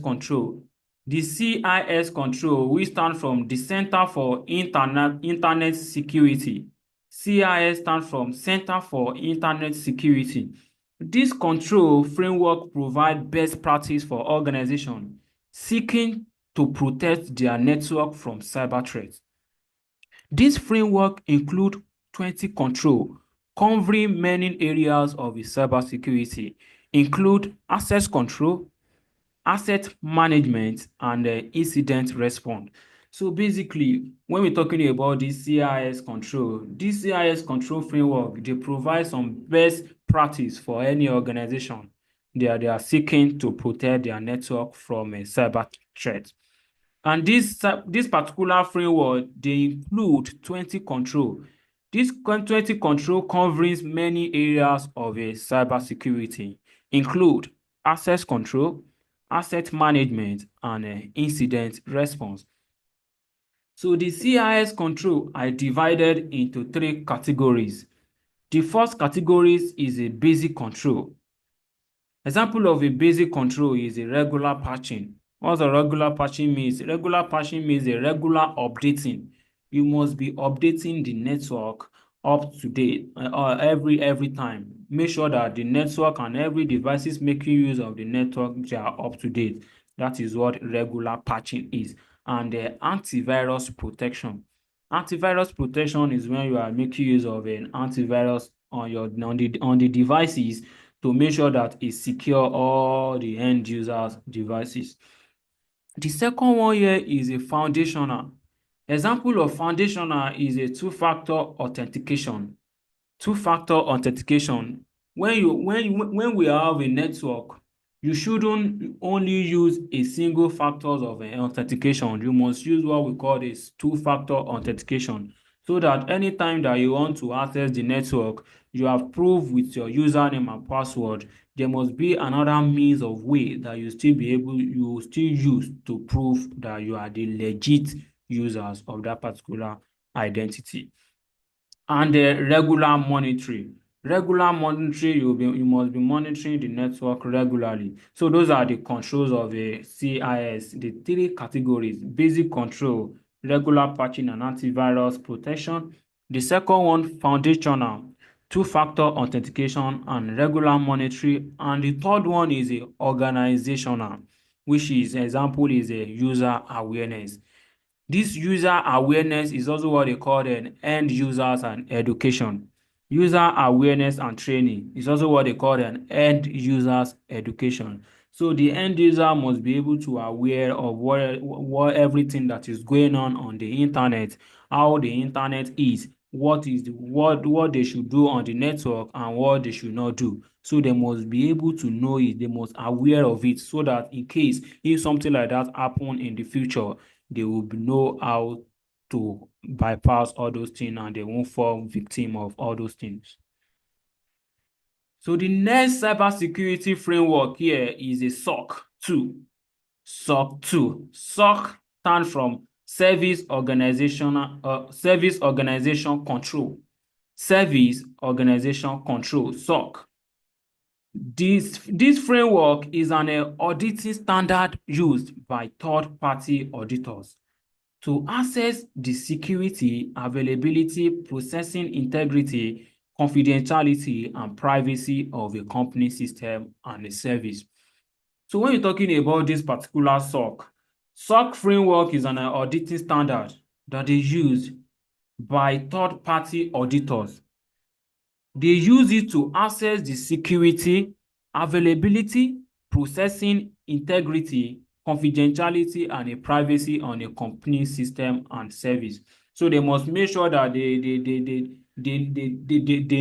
control. The CIS control, which stand from the Center for Internet Security. CIS stands from Center for Internet Security. This control framework provide best practice for organizations seeking to protect their network from cyber threats. This framework includes 20 control covering many areas of cybersecurity, include access control, asset management, and incident response. So basically, when we're talking about this CIS control framework, they provide some best practice for any organization they are seeking to protect their network from a cyber threat. And this particular framework, they include 20 control. This 20 control covers many areas of a cybersecurity, include access control, asset management, and incident response. So the CIS control are divided into 3 categories. The first category is a basic control. Example of a basic control is a regular patching What's a regular patching means? Regular patching means a regular updating. You must be updating the network up to date every time. Make sure that the network and every devices making use of the network, they are up to date. That is what regular patching is. And antivirus protection. Antivirus protection is when you are making use of an antivirus on the devices to make sure that it secure all the end users' devices. The second one here is a foundational. Example of foundational is a two-factor authentication. Two-factor authentication. When we have a network, you shouldn't only use a single factors of authentication. You must use what we call this two-factor authentication, so that anytime that you want to access the network, you have proof with your username and password. There must be another means of way that you will still use to prove that you are the legit users of that particular identity. And regular monitoring. Regular monitoring, you must be monitoring the network regularly. So those are the controls of a CIS, the three categories: basic control, regular patching and antivirus protection. The second one, foundational, two-factor authentication and regular monitoring. And the third one is a organizational, which is example is a user awareness. This user awareness is also what they call an end users and education. User awareness and training is also what they call an end users education. So the end user must be able to aware of what everything that is going on the internet, how the internet is, what they should do on the network and what they should not do. So they must be able to know it, they must aware of it, so that in case if something like that happen in the future, they will know how to bypass all those things and they won't fall victim of all those things. So the next cybersecurity framework here is a SOC 2. SOC 2. SOC stands from Service Organization Control. Service Organization Control, SOC. This framework is an auditing standard used by third-party auditors to assess the security, availability, processing integrity, confidentiality, and privacy of a company system and a service. So when you're talking about this particular SOC framework is an auditing standard that is used by third-party auditors. They use it to assess the security, availability, processing integrity, confidentiality, and a privacy on a company system and service. So they must make sure that they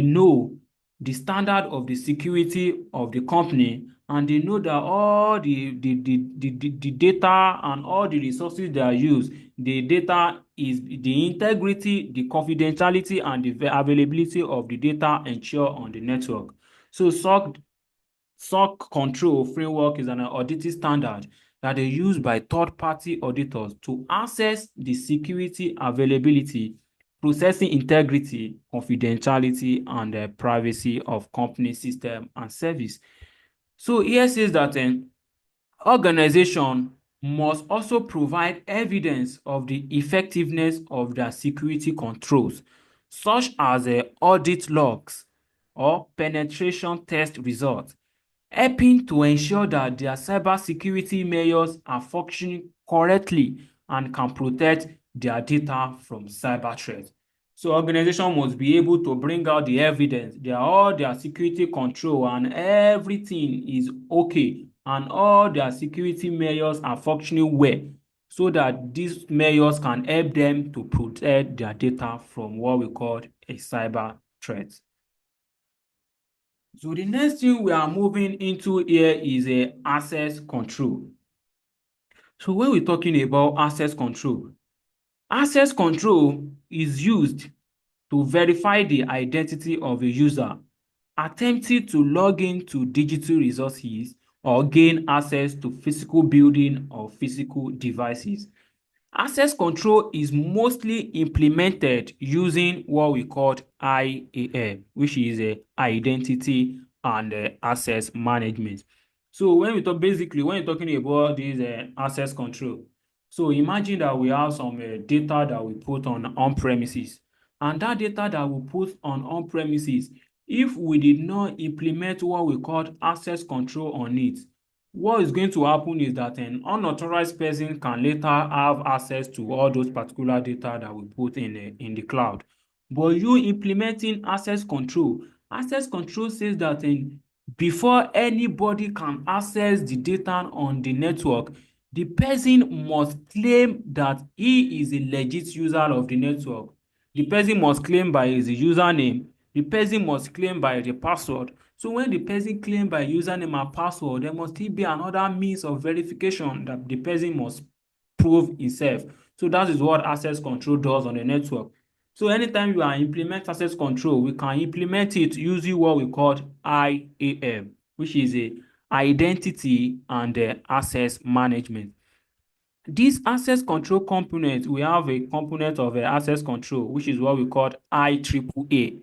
know the standard of the security of the company, and they know that all the data and all the resources they are used, the data is the integrity, the confidentiality, and the availability of the data ensure on the network. So SOC control framework is an auditing standard that is used by third-party auditors to assess the security, availability, processing integrity, confidentiality, and the privacy of company system and service. So here says that organization must also provide evidence of the effectiveness of their security controls, such as audit logs or penetration test results, helping to ensure that their cybersecurity measures are functioning correctly and can protect their data from cyber threats. So organization must be able to bring out the evidence, all their security control and everything is okay, and all their security measures are functioning well, so that these measures can help them to protect their data from what we call a cyber threat. So the next thing we are moving into here is a access control. So when we're talking about access control is used to verify the identity of a user attempting to log into digital resources or gain access to physical building or physical devices. Access control is mostly implemented using what we call IAM, which is identity and access management. So when when you're talking about this access control, so imagine that we have some data that we put on premises, and that data that we put on premises, if we did not implement what we call access control on it, what is going to happen is that an unauthorized person can later have access to all those particular data that we put in the cloud. But you implementing access control says that before anybody can access the data on the network, the person must claim that he is a legit user of the network. The person must claim by his username. The person must claim by the password. So when the person claim by username and password, there must still be another means of verification that the person must prove himself. So that is what access control does on the network. So anytime you are implement access control, we can implement it using what we call IAM, which is a identity and access management. This access control component, we have a component of access control, which is what we call IAAA.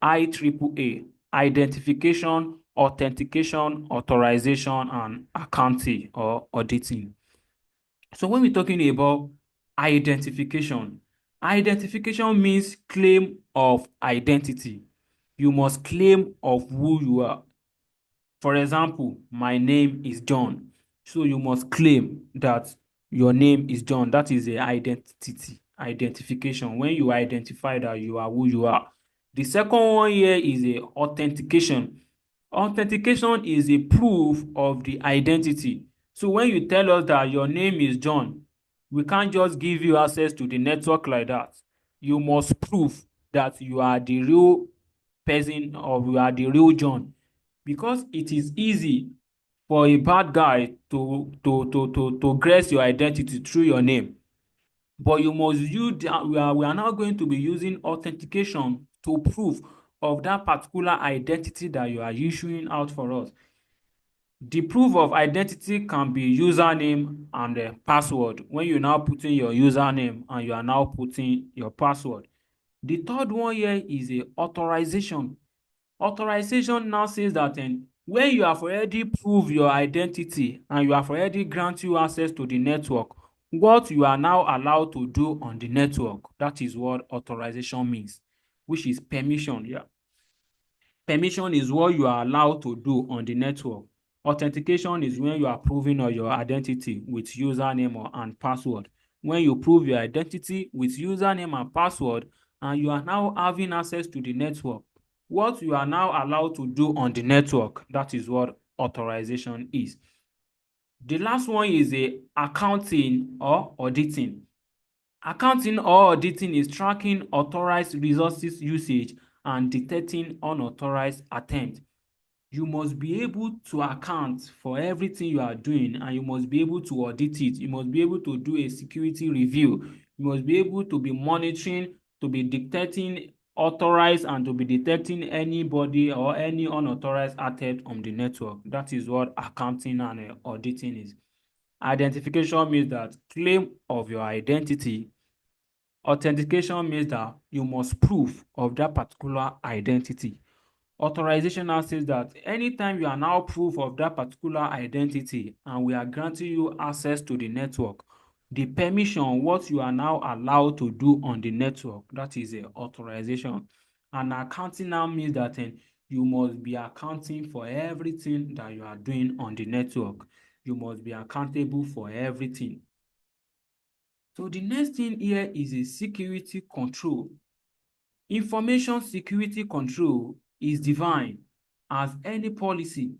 IAAA, identification, authentication, authorization, and accounting or auditing. So when we're talking about identification, identification means claim of identity. You must claim of who you are. For example, my name is John. So you must claim that your name is John. That is a identification. When you identify that you are who you are. The second one here is a authentication. Authentication is a proof of the identity. So when you tell us that your name is John, we can't just give you access to the network like that. You must prove that you are the real person or you are the real John, because it is easy for a bad guy to guess your identity through your name. But you must use we are now going to be using authentication to prove of that particular identity that you are issuing out for us. The proof of identity can be username and password. When you now put in your username and you are now putting your password. The third one here is a authorization. Authorization now says that when you have already proved your identity and you have already grant you access to the network, what you are now allowed to do on the network, that is what authorization means, which is permission. Yeah. Permission is what you are allowed to do on the network. Authentication is when you are proving of your identity with username and password. When you prove your identity with username and password and you are now having access to the network, what you are now allowed to do on the network, that is what authorization is. The last one is a accounting or auditing. Accounting or auditing is tracking authorized resources usage and detecting unauthorized attempts. You must be able to account for everything you are doing and you must be able to audit it. You must be able to do a security review. You must be able to be monitoring, to be detecting authorized and to be detecting anybody or any unauthorized attempt on the network. That is what accounting and auditing is. Identification means that claim of your identity. Authentication means that you must prove of that particular identity. Authorization now says that anytime you are now proof of that particular identity and we are granting you access to the network, the permission, what you are now allowed to do on the network, that is a authorization. And accounting now means that you must be accounting for everything that you are doing on the network. You must be accountable for everything. So the next thing here is a security control. Information security control is defined as any policy,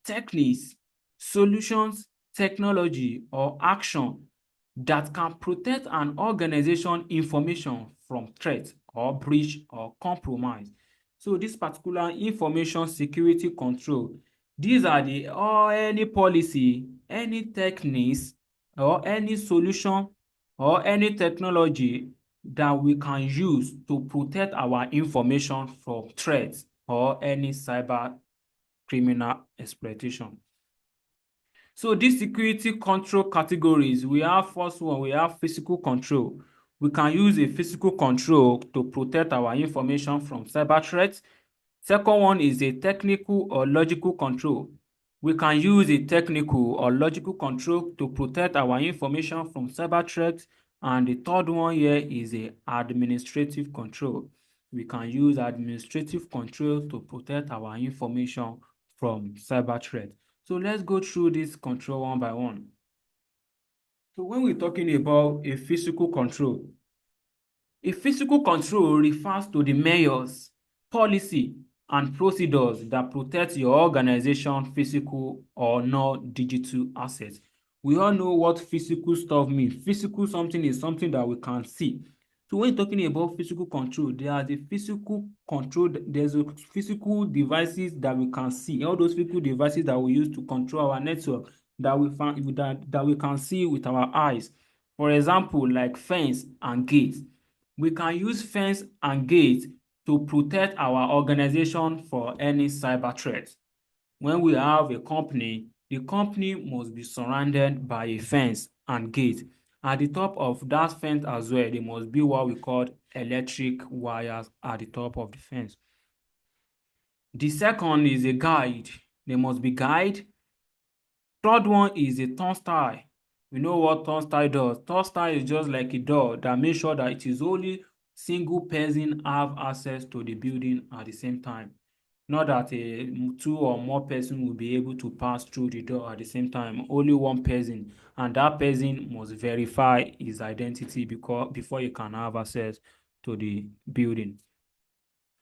techniques, solutions, technology, or action that can protect an organization information from threat or breach or compromise. So this particular information security control, these are the or any policy, any techniques, or any solution or any technology that we can use to protect our information from threats or any cyber criminal exploitation. So these security control categories, we have first one, we have physical control. We can use a physical control to protect our information from cyber threats. Second one is a technical or logical control. We can use a technical or logical control to protect our information from cyber threats. And the third one here is a administrative control. We can use administrative control to protect our information from cyber threats. So let's go through this control one by one. So when we're talking about a physical control, a physical control refers to the measures, policy, and procedures that protect your organization physical or non-digital assets. We all know what physical stuff means. Physical something is something that we can see. So when you're talking about physical control, there are the physical control, there's a physical devices that we can see. All those physical devices that we use to control our network that we find that we can see with our eyes. For example, like fence and gates. We can use fence and gate to protect our organization for any cyber threat. When we have a company, the company must be surrounded by a fence and gate. At the top of that fence as well, there must be what we call electric wires at the top of the fence. The second is a guide. There must be guide. Third one is a turnstile. We know what turnstile does. Turnstile is just like a door that makes sure that it is only single person have access to the building at the same time. Not that two or more person will be able to pass through the door at the same time. Only one person, and that person must verify his identity before he can have access to the building.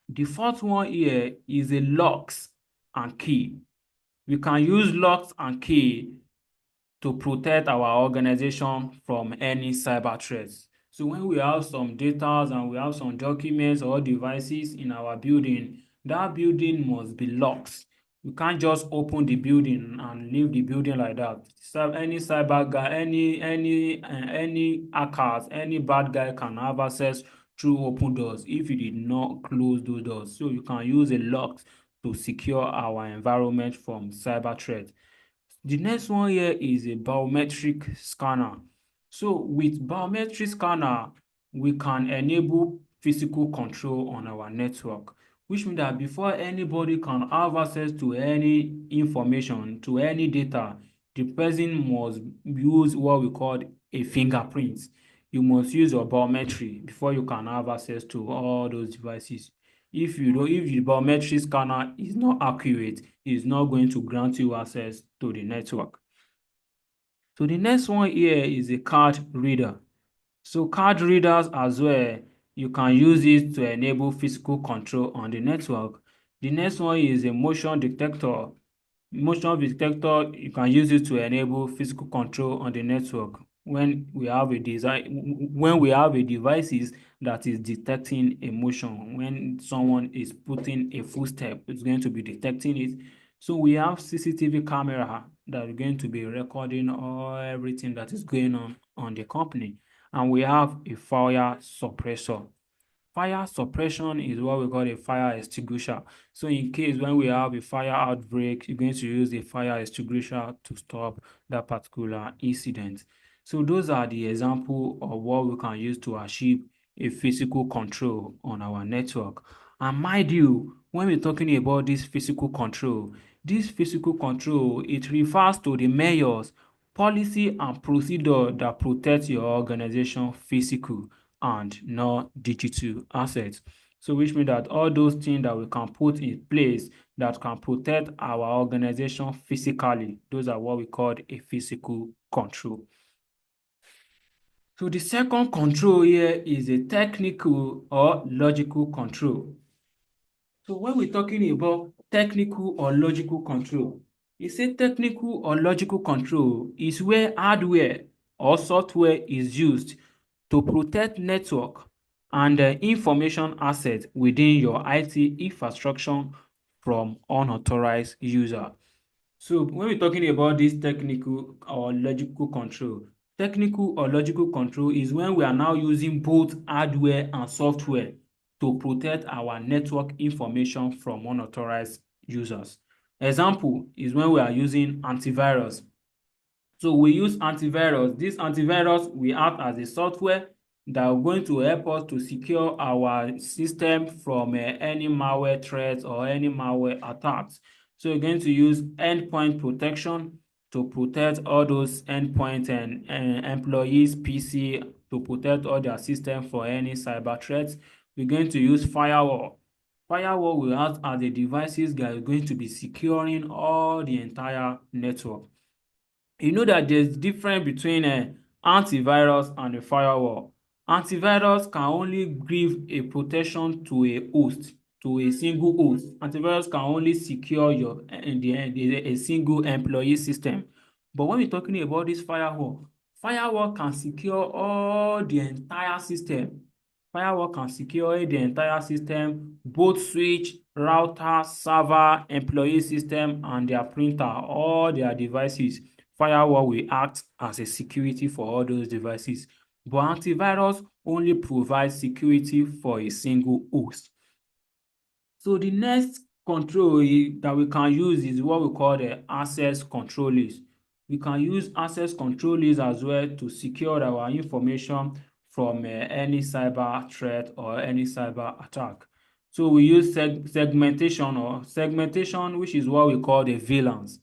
The fourth one here is a locks and key. We can use locks and key to protect our organization from any cyber threats. So when we have some data and we have some documents or devices in our building, that building must be locked. We can't just open the building and leave the building like that. So any cyber guy, any hackers, any bad guy can have access through open doors if you did not close those doors. So you can use a lock to secure our environment from cyber threats. The next one here is a biometric scanner. So with biometric scanner, we can enable physical control on our network, which means that before anybody can have access to any information, to any data, the person must use what we call a fingerprint. You must use your biometric before you can have access to all those devices. If the biometric scanner is not accurate, it's not going to grant you access to the network. So the next one here is a card reader. So card readers as well, you can use it to enable physical control on the network. The next one is a motion detector. Motion detector, you can use it to enable physical control on the network when we have a devices that is detecting a motion. When someone is putting a footstep, it's going to be detecting it. So we have CCTV camera that is going to be recording all everything that is going on the company. And we have a fire suppressor. Fire suppression is what we call a fire extinguisher. So in case when we have a fire outbreak, you're going to use a fire extinguisher to stop that particular incident. So those are the example of what we can use to achieve a physical control on our network. And mind you, when we're talking about this physical control, it refers to the measures, policy, and procedure that protect your organization physical and non-digital assets. So which means that all those things that we can put in place that can protect our organization physically, those are what we call a physical control. So the second control here is a technical or logical control. So when we're talking about technical or logical control, you say technical or logical control is where hardware or software is used to protect network and information assets within your IT infrastructure from unauthorized user. So when we're talking about this technical or logical control is when we are now using both hardware and software to protect our network information from unauthorized users. Example is when we are using antivirus. So we use antivirus. This antivirus will act as a software that are going to help us to secure our system from any malware threats or any malware attacks. So we're going to use endpoint protection to protect all those endpoint and employees' PC to protect all their system for any cyber threats. We're going to use firewall. Firewall will act as the devices that are going to be securing all the entire network. You know that there's difference between antivirus and a firewall. Antivirus can only give a protection to a host, to a single host. Antivirus can only secure your a single employee system. But when we're talking about this firewall, firewall can secure all the entire system. Firewall can secure the entire system, both switch, router, server, employee system, and their printer, all their devices. Firewall will act as a security for all those devices. But antivirus only provides security for a single host. So the next control that we can use is what we call the access control list. We can use access control list as well to secure our information from any cyber threat or any cyber attack. So we use segmentation, which is what we call the VLANs.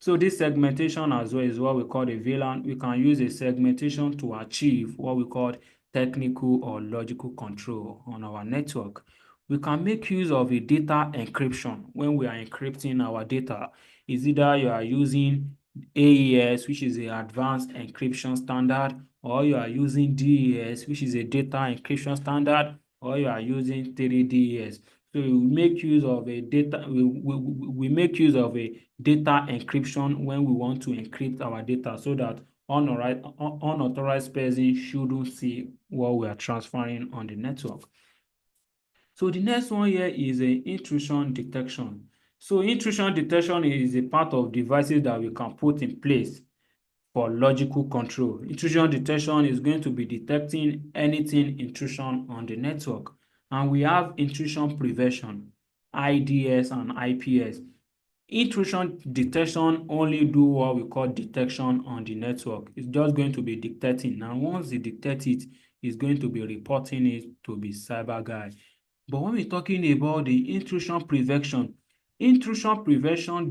So this segmentation as well is what we call the VLAN. We can use a segmentation to achieve what we call technical or logical control on our network. We can make use of a data encryption when we are encrypting our data. Is either you are using AES, which is an advanced encryption standard, or you are using DES, which is a data encryption standard, or you are using 3DES. So we make use of a data. We make use of a data encryption when we want to encrypt our data, so that unauthorized person shouldn't see what we are transferring on the network. So the next one here is a intrusion detection. So intrusion detection is a part of devices that we can put in place for logical control. Intrusion detection is going to be detecting anything intrusion on the network. And we have intrusion prevention, IDS and IPS. Intrusion detection only do what we call detection on the network. It's just going to be detecting. And once they detect it, it's going to be reporting it to be cyber guy. But when we're talking about the intrusion prevention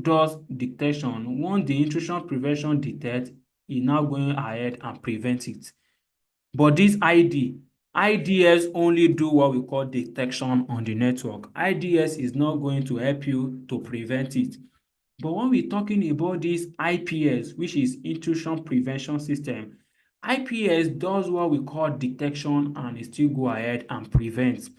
does detection. Once the intrusion prevention detects, it's now going ahead and prevent it. But this IDS only do what we call detection on the network. IDS is not going to help you to prevent it. But when we're talking about this IPS, which is intrusion prevention system, IPS does what we call detection and it still go ahead and prevent.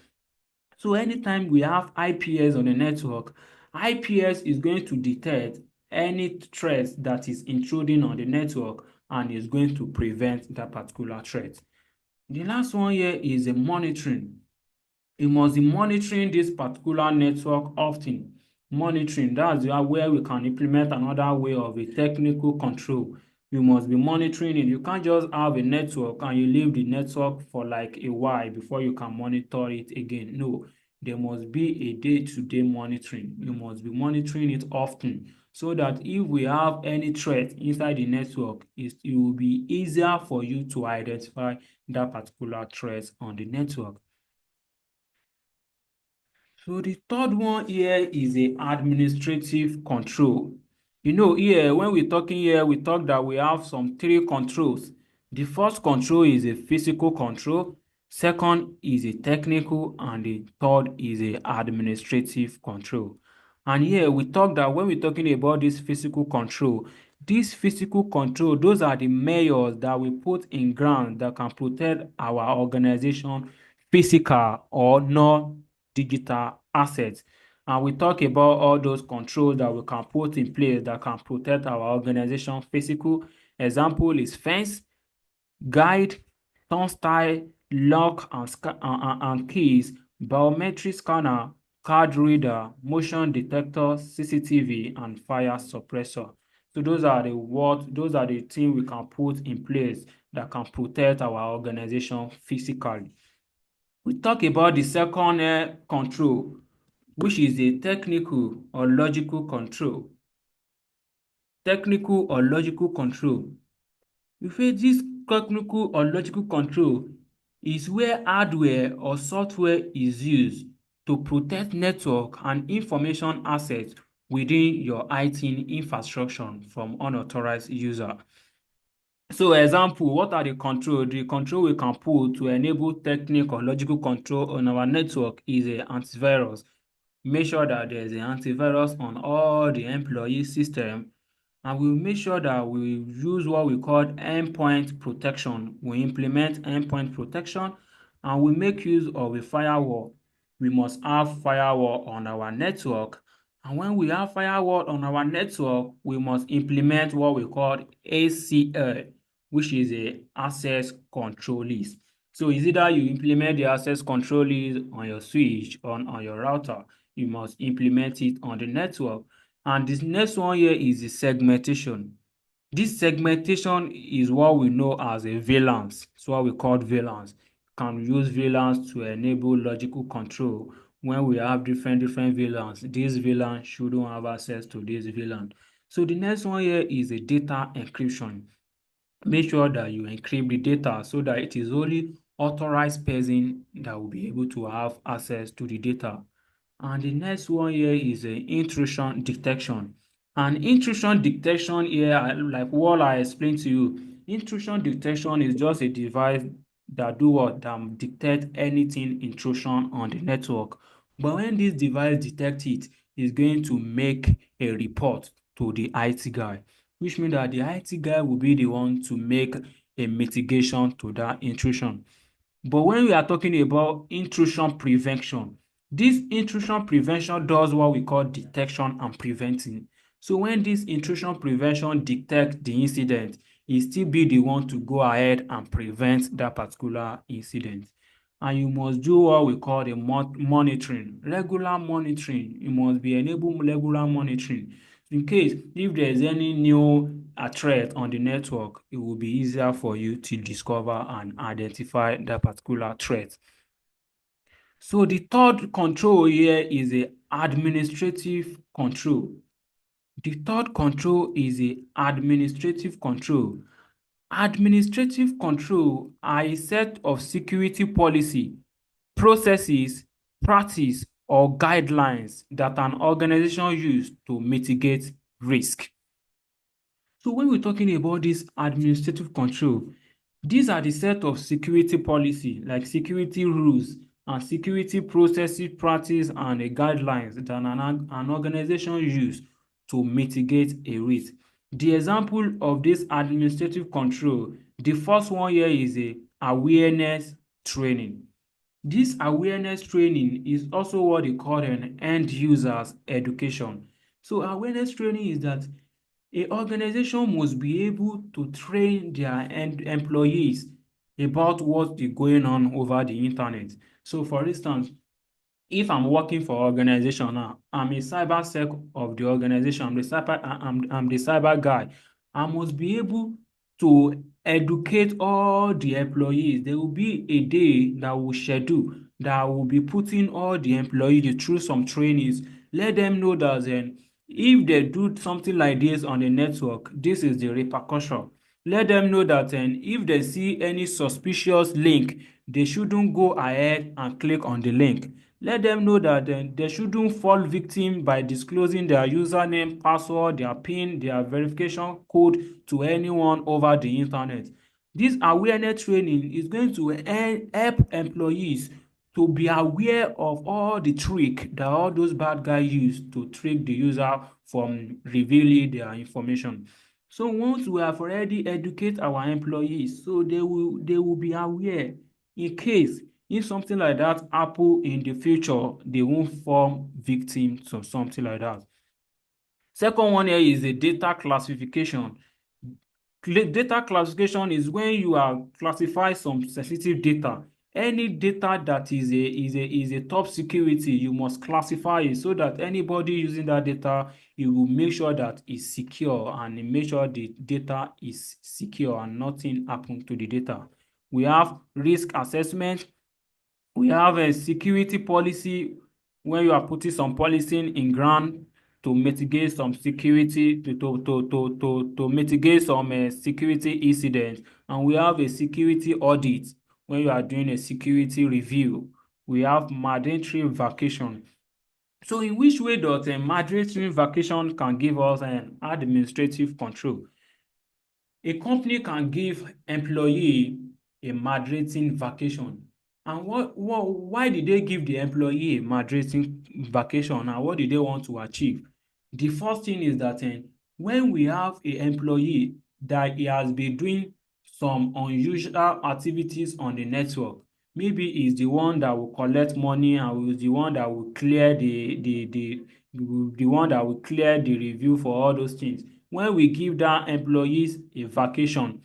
So anytime we have IPS on the network, IPS is going to detect any threat that is intruding on the network and is going to prevent that particular threat. The last one here is a monitoring. You must be monitoring this particular network often. Monitoring, that's where we can implement another way of a technical control. You must be monitoring it. You can't just have a network and you leave the network for like a while before you can monitor it again. No, there must be a day-to-day monitoring. You must be monitoring it often so that if we have any threat inside the network, it will be easier for you to identify that particular threat on the network. So the third one here is a administrative control. You know, here when we're talking here, we talk that we have some three controls. The first control is a physical control, second is a technical, and the third is a administrative control. And here we talk that when we're talking about this physical control, those are the measures that we put in ground that can protect our organization physical or non-digital assets. And we talk about all those controls that we can put in place that can protect our organization physical. Example is fence, guide, turnstile, lock and keys, biometric scanner, card reader, motion detector, CCTV, and fire suppressor. So those are the things we can put in place that can protect our organization physically. We talk about the second control, which is a technical or logical control. Technical or logical control. We say this technical or logical control is where hardware or software is used to protect network and information assets within your IT infrastructure from unauthorized user. So example, what are the control? The control we can put to enable technical or logical control on our network is a antivirus. Make sure that there's an antivirus on all the employee system, and we make sure that we use what we call endpoint protection. We implement endpoint protection, and we make use of a firewall. We must have firewall on our network, and when we have firewall on our network, we must implement what we call ACL, which is a access control list. So it's either you implement the access control list on your switch or on your router. You must implement it on the network. And this next one here is the segmentation. This segmentation is what we know as a VLANs. It's what we call VLANs. You can use VLANs to enable logical control. When we have different VLANs, this VLAN shouldn't have access to this VLAN. So the next one here is a data encryption. Make sure that you encrypt the data so that it is only authorized person that will be able to have access to the data. And the next one here is intrusion detection. And intrusion detection here, like what I explained to you, intrusion detection is just a device that do what? That detect anything intrusion on the network. But when this device detect it, it's going to make a report to the IT guy, which means that the IT guy will be the one to make a mitigation to that intrusion. But when we are talking about intrusion prevention, this intrusion prevention does what we call detection and preventing. So when this intrusion prevention detect the incident, it still be the one to go ahead and prevent that particular incident. And you must do what we call the monitoring, regular monitoring. You must be enable regular monitoring. In case if there is any new threat on the network, it will be easier for you to discover and identify that particular threat. So the third control here is a administrative control. The third control is a administrative control. Administrative control are a set of security policy, processes, practice, or guidelines that an organization use to mitigate risk. So when we're talking about this administrative control, these are the set of security policy, like security rules and security processes, practice, and guidelines that an organization use to mitigate a risk. The example of this administrative control, the first one here is a awareness training. This awareness training is also what they call an end users education. So awareness training is that a organization must be able to train their employees about what is going on over the internet. So for instance, if I'm working for organization now, I'm a cyber sec of the organization, I'm the cyber guy. I must be able to educate all the employees. There will be a day that will schedule that will be putting all the employees through some trainings. Let them know that if they do something like this on the network, this is the repercussion. Let them know that if they see any suspicious link, they shouldn't go ahead and click on the link. Let them know that they shouldn't fall victim by disclosing their username, password, their PIN, their verification code to anyone over the internet. This awareness training is going to help employees to be aware of all the trick that all those bad guys use to trick the user from revealing their information. So once we have already educate our employees, so they will be aware in case if something like that happen in the future, they won't fall victim to something like that. Second one here is the data classification. Data classification is when you are classify some sensitive data. Any data that is a top security, you must classify it so that anybody using that data, you will make sure that it's secure and make sure the data is secure and nothing happen to the data. We have risk assessment. We have a security policy when you are putting some policy in ground to mitigate some security to mitigate some security incidents. And we have a security audit when you are doing a security review. We have mandatory vacation. So in which way does a mandatory vacation can give us an administrative control? A company can give employee a moderating vacation. And why did they give the employee a moderating vacation and what did they want to achieve? The first thing is that when we have an employee that he has been doing some unusual activities on the network, maybe he's the one that will collect money and he's the one that will clear the one that will clear the review for all those things. When we give that employees a vacation,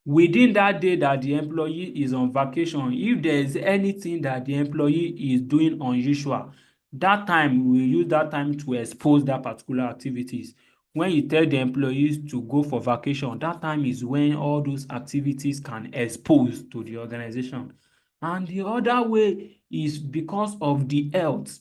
within that day that the employee is on vacation, if there is anything that the employee is doing unusual, that time we will use that time to expose that particular activities. When you tell the employees to go for vacation, that time is when all those activities can expose to the organization. And the other way is because of the health.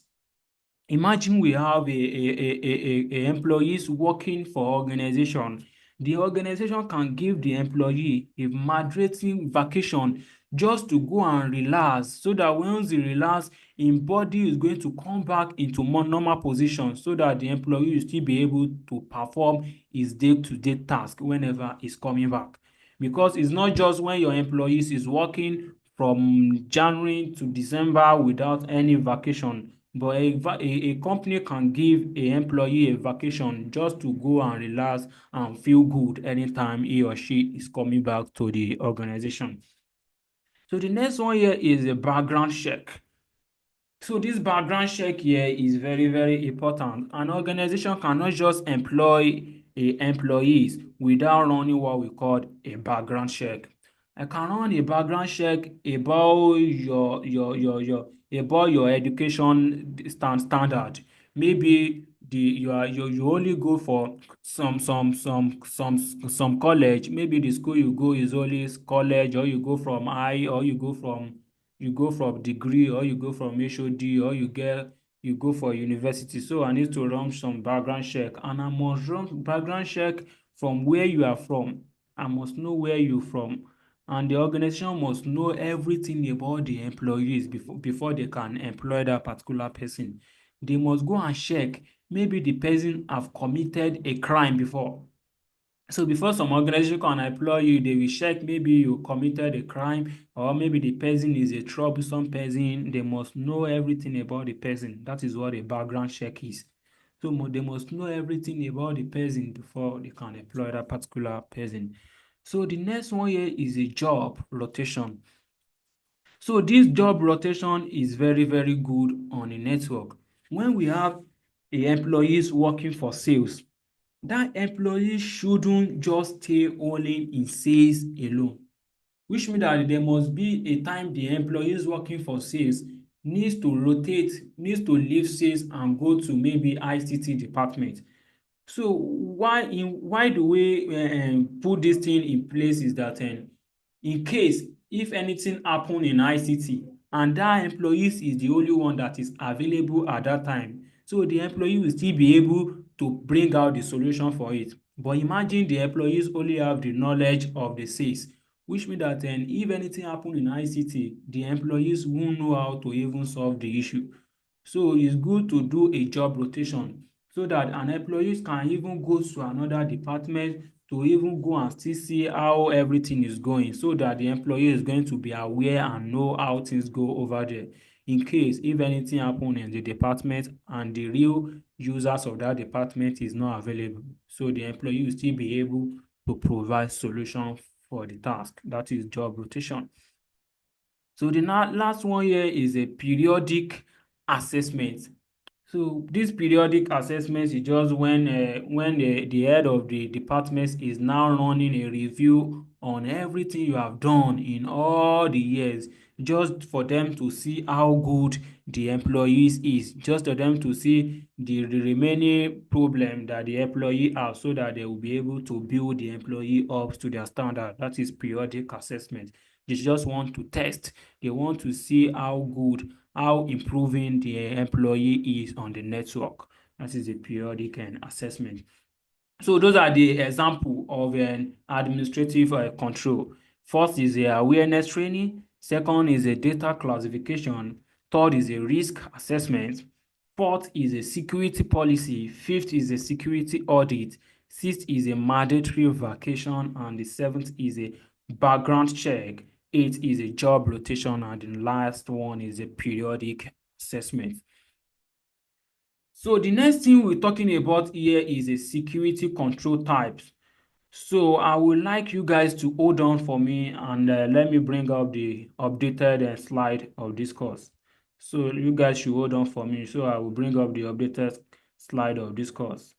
Imagine we have a employees working for organization. The organization can give the employee a moderating vacation just to go and relax so that once he relax, his body is going to come back into more normal position so that the employee will still be able to perform his day-to-day task whenever he's coming back. Because it's not just when your employees is working from January to December without any vacation, but a company can give a employee a vacation just to go and relax and feel good anytime he or she is coming back to the organization. So the next one here is a background check. So this background check here is very, very important. An organization cannot just employ employees without running what we call a background check. I can run a background check about your education standard. Maybe you only go for some college. Maybe the school you go is only college, or you go from high, or you go from degree, or you go from HOD, or you go for university. So I need to run some background check, and I must run background check from where you are from. I must know where you're from, and the organization must know everything about the employees before they can employ that particular person. They must go and check maybe the person have committed a crime before. So before some organization can employ you, they will check maybe you committed a crime, or maybe the person is a troublesome person. They must know everything about the person. That is what a background check is. So they must know everything about the person before they can employ that particular person. So the next one here is a job rotation. So this job rotation is very, very good on a network. When we have employees working for sales, that employee shouldn't just stay only in sales alone, which means that there must be a time the employees working for sales needs to rotate, needs to leave sales and go to maybe ICT department. So why do we put this thing in place is that in case if anything happen in ICT and that employees is the only one that is available at that time, so the employee will still be able to bring out the solution for it. But imagine the employees only have the knowledge of the sales, which means that if anything happen in ICT, the employees won't know how to even solve the issue. So it's good to do a job rotation so that an employee can even go to another department to even go and still see how everything is going, so that the employee is going to be aware and know how things go over there in case if anything happen in the department and the real users of that department is not available. So the employee will still be able to provide solution for the task. That is job rotation. So the last one here is a periodic assessment. So this periodic assessment is just when the head of the department is now running a review on everything you have done in all the years, just for them to see how good the employees is, just for them to see the remaining problem that the employee have, so that they will be able to build the employee up to their standard. That is periodic assessment. They just want to test. They want to see how good, how improving the employee is on the network. That is a periodic assessment. So those are the example of an administrative control. First is a awareness training. Second is a data classification. Third is a risk assessment. Fourth is a security policy. Fifth is a security audit. Sixth is a mandatory vacation. And the seventh is a background check. Eighth is a job rotation. And the last one is a periodic assessment. So the next thing we're talking about here is a security control types. So I would like you guys to hold on for me and let me bring up the updated slide of this course. So you guys should hold on for me. So I will bring up the updated slide of this course.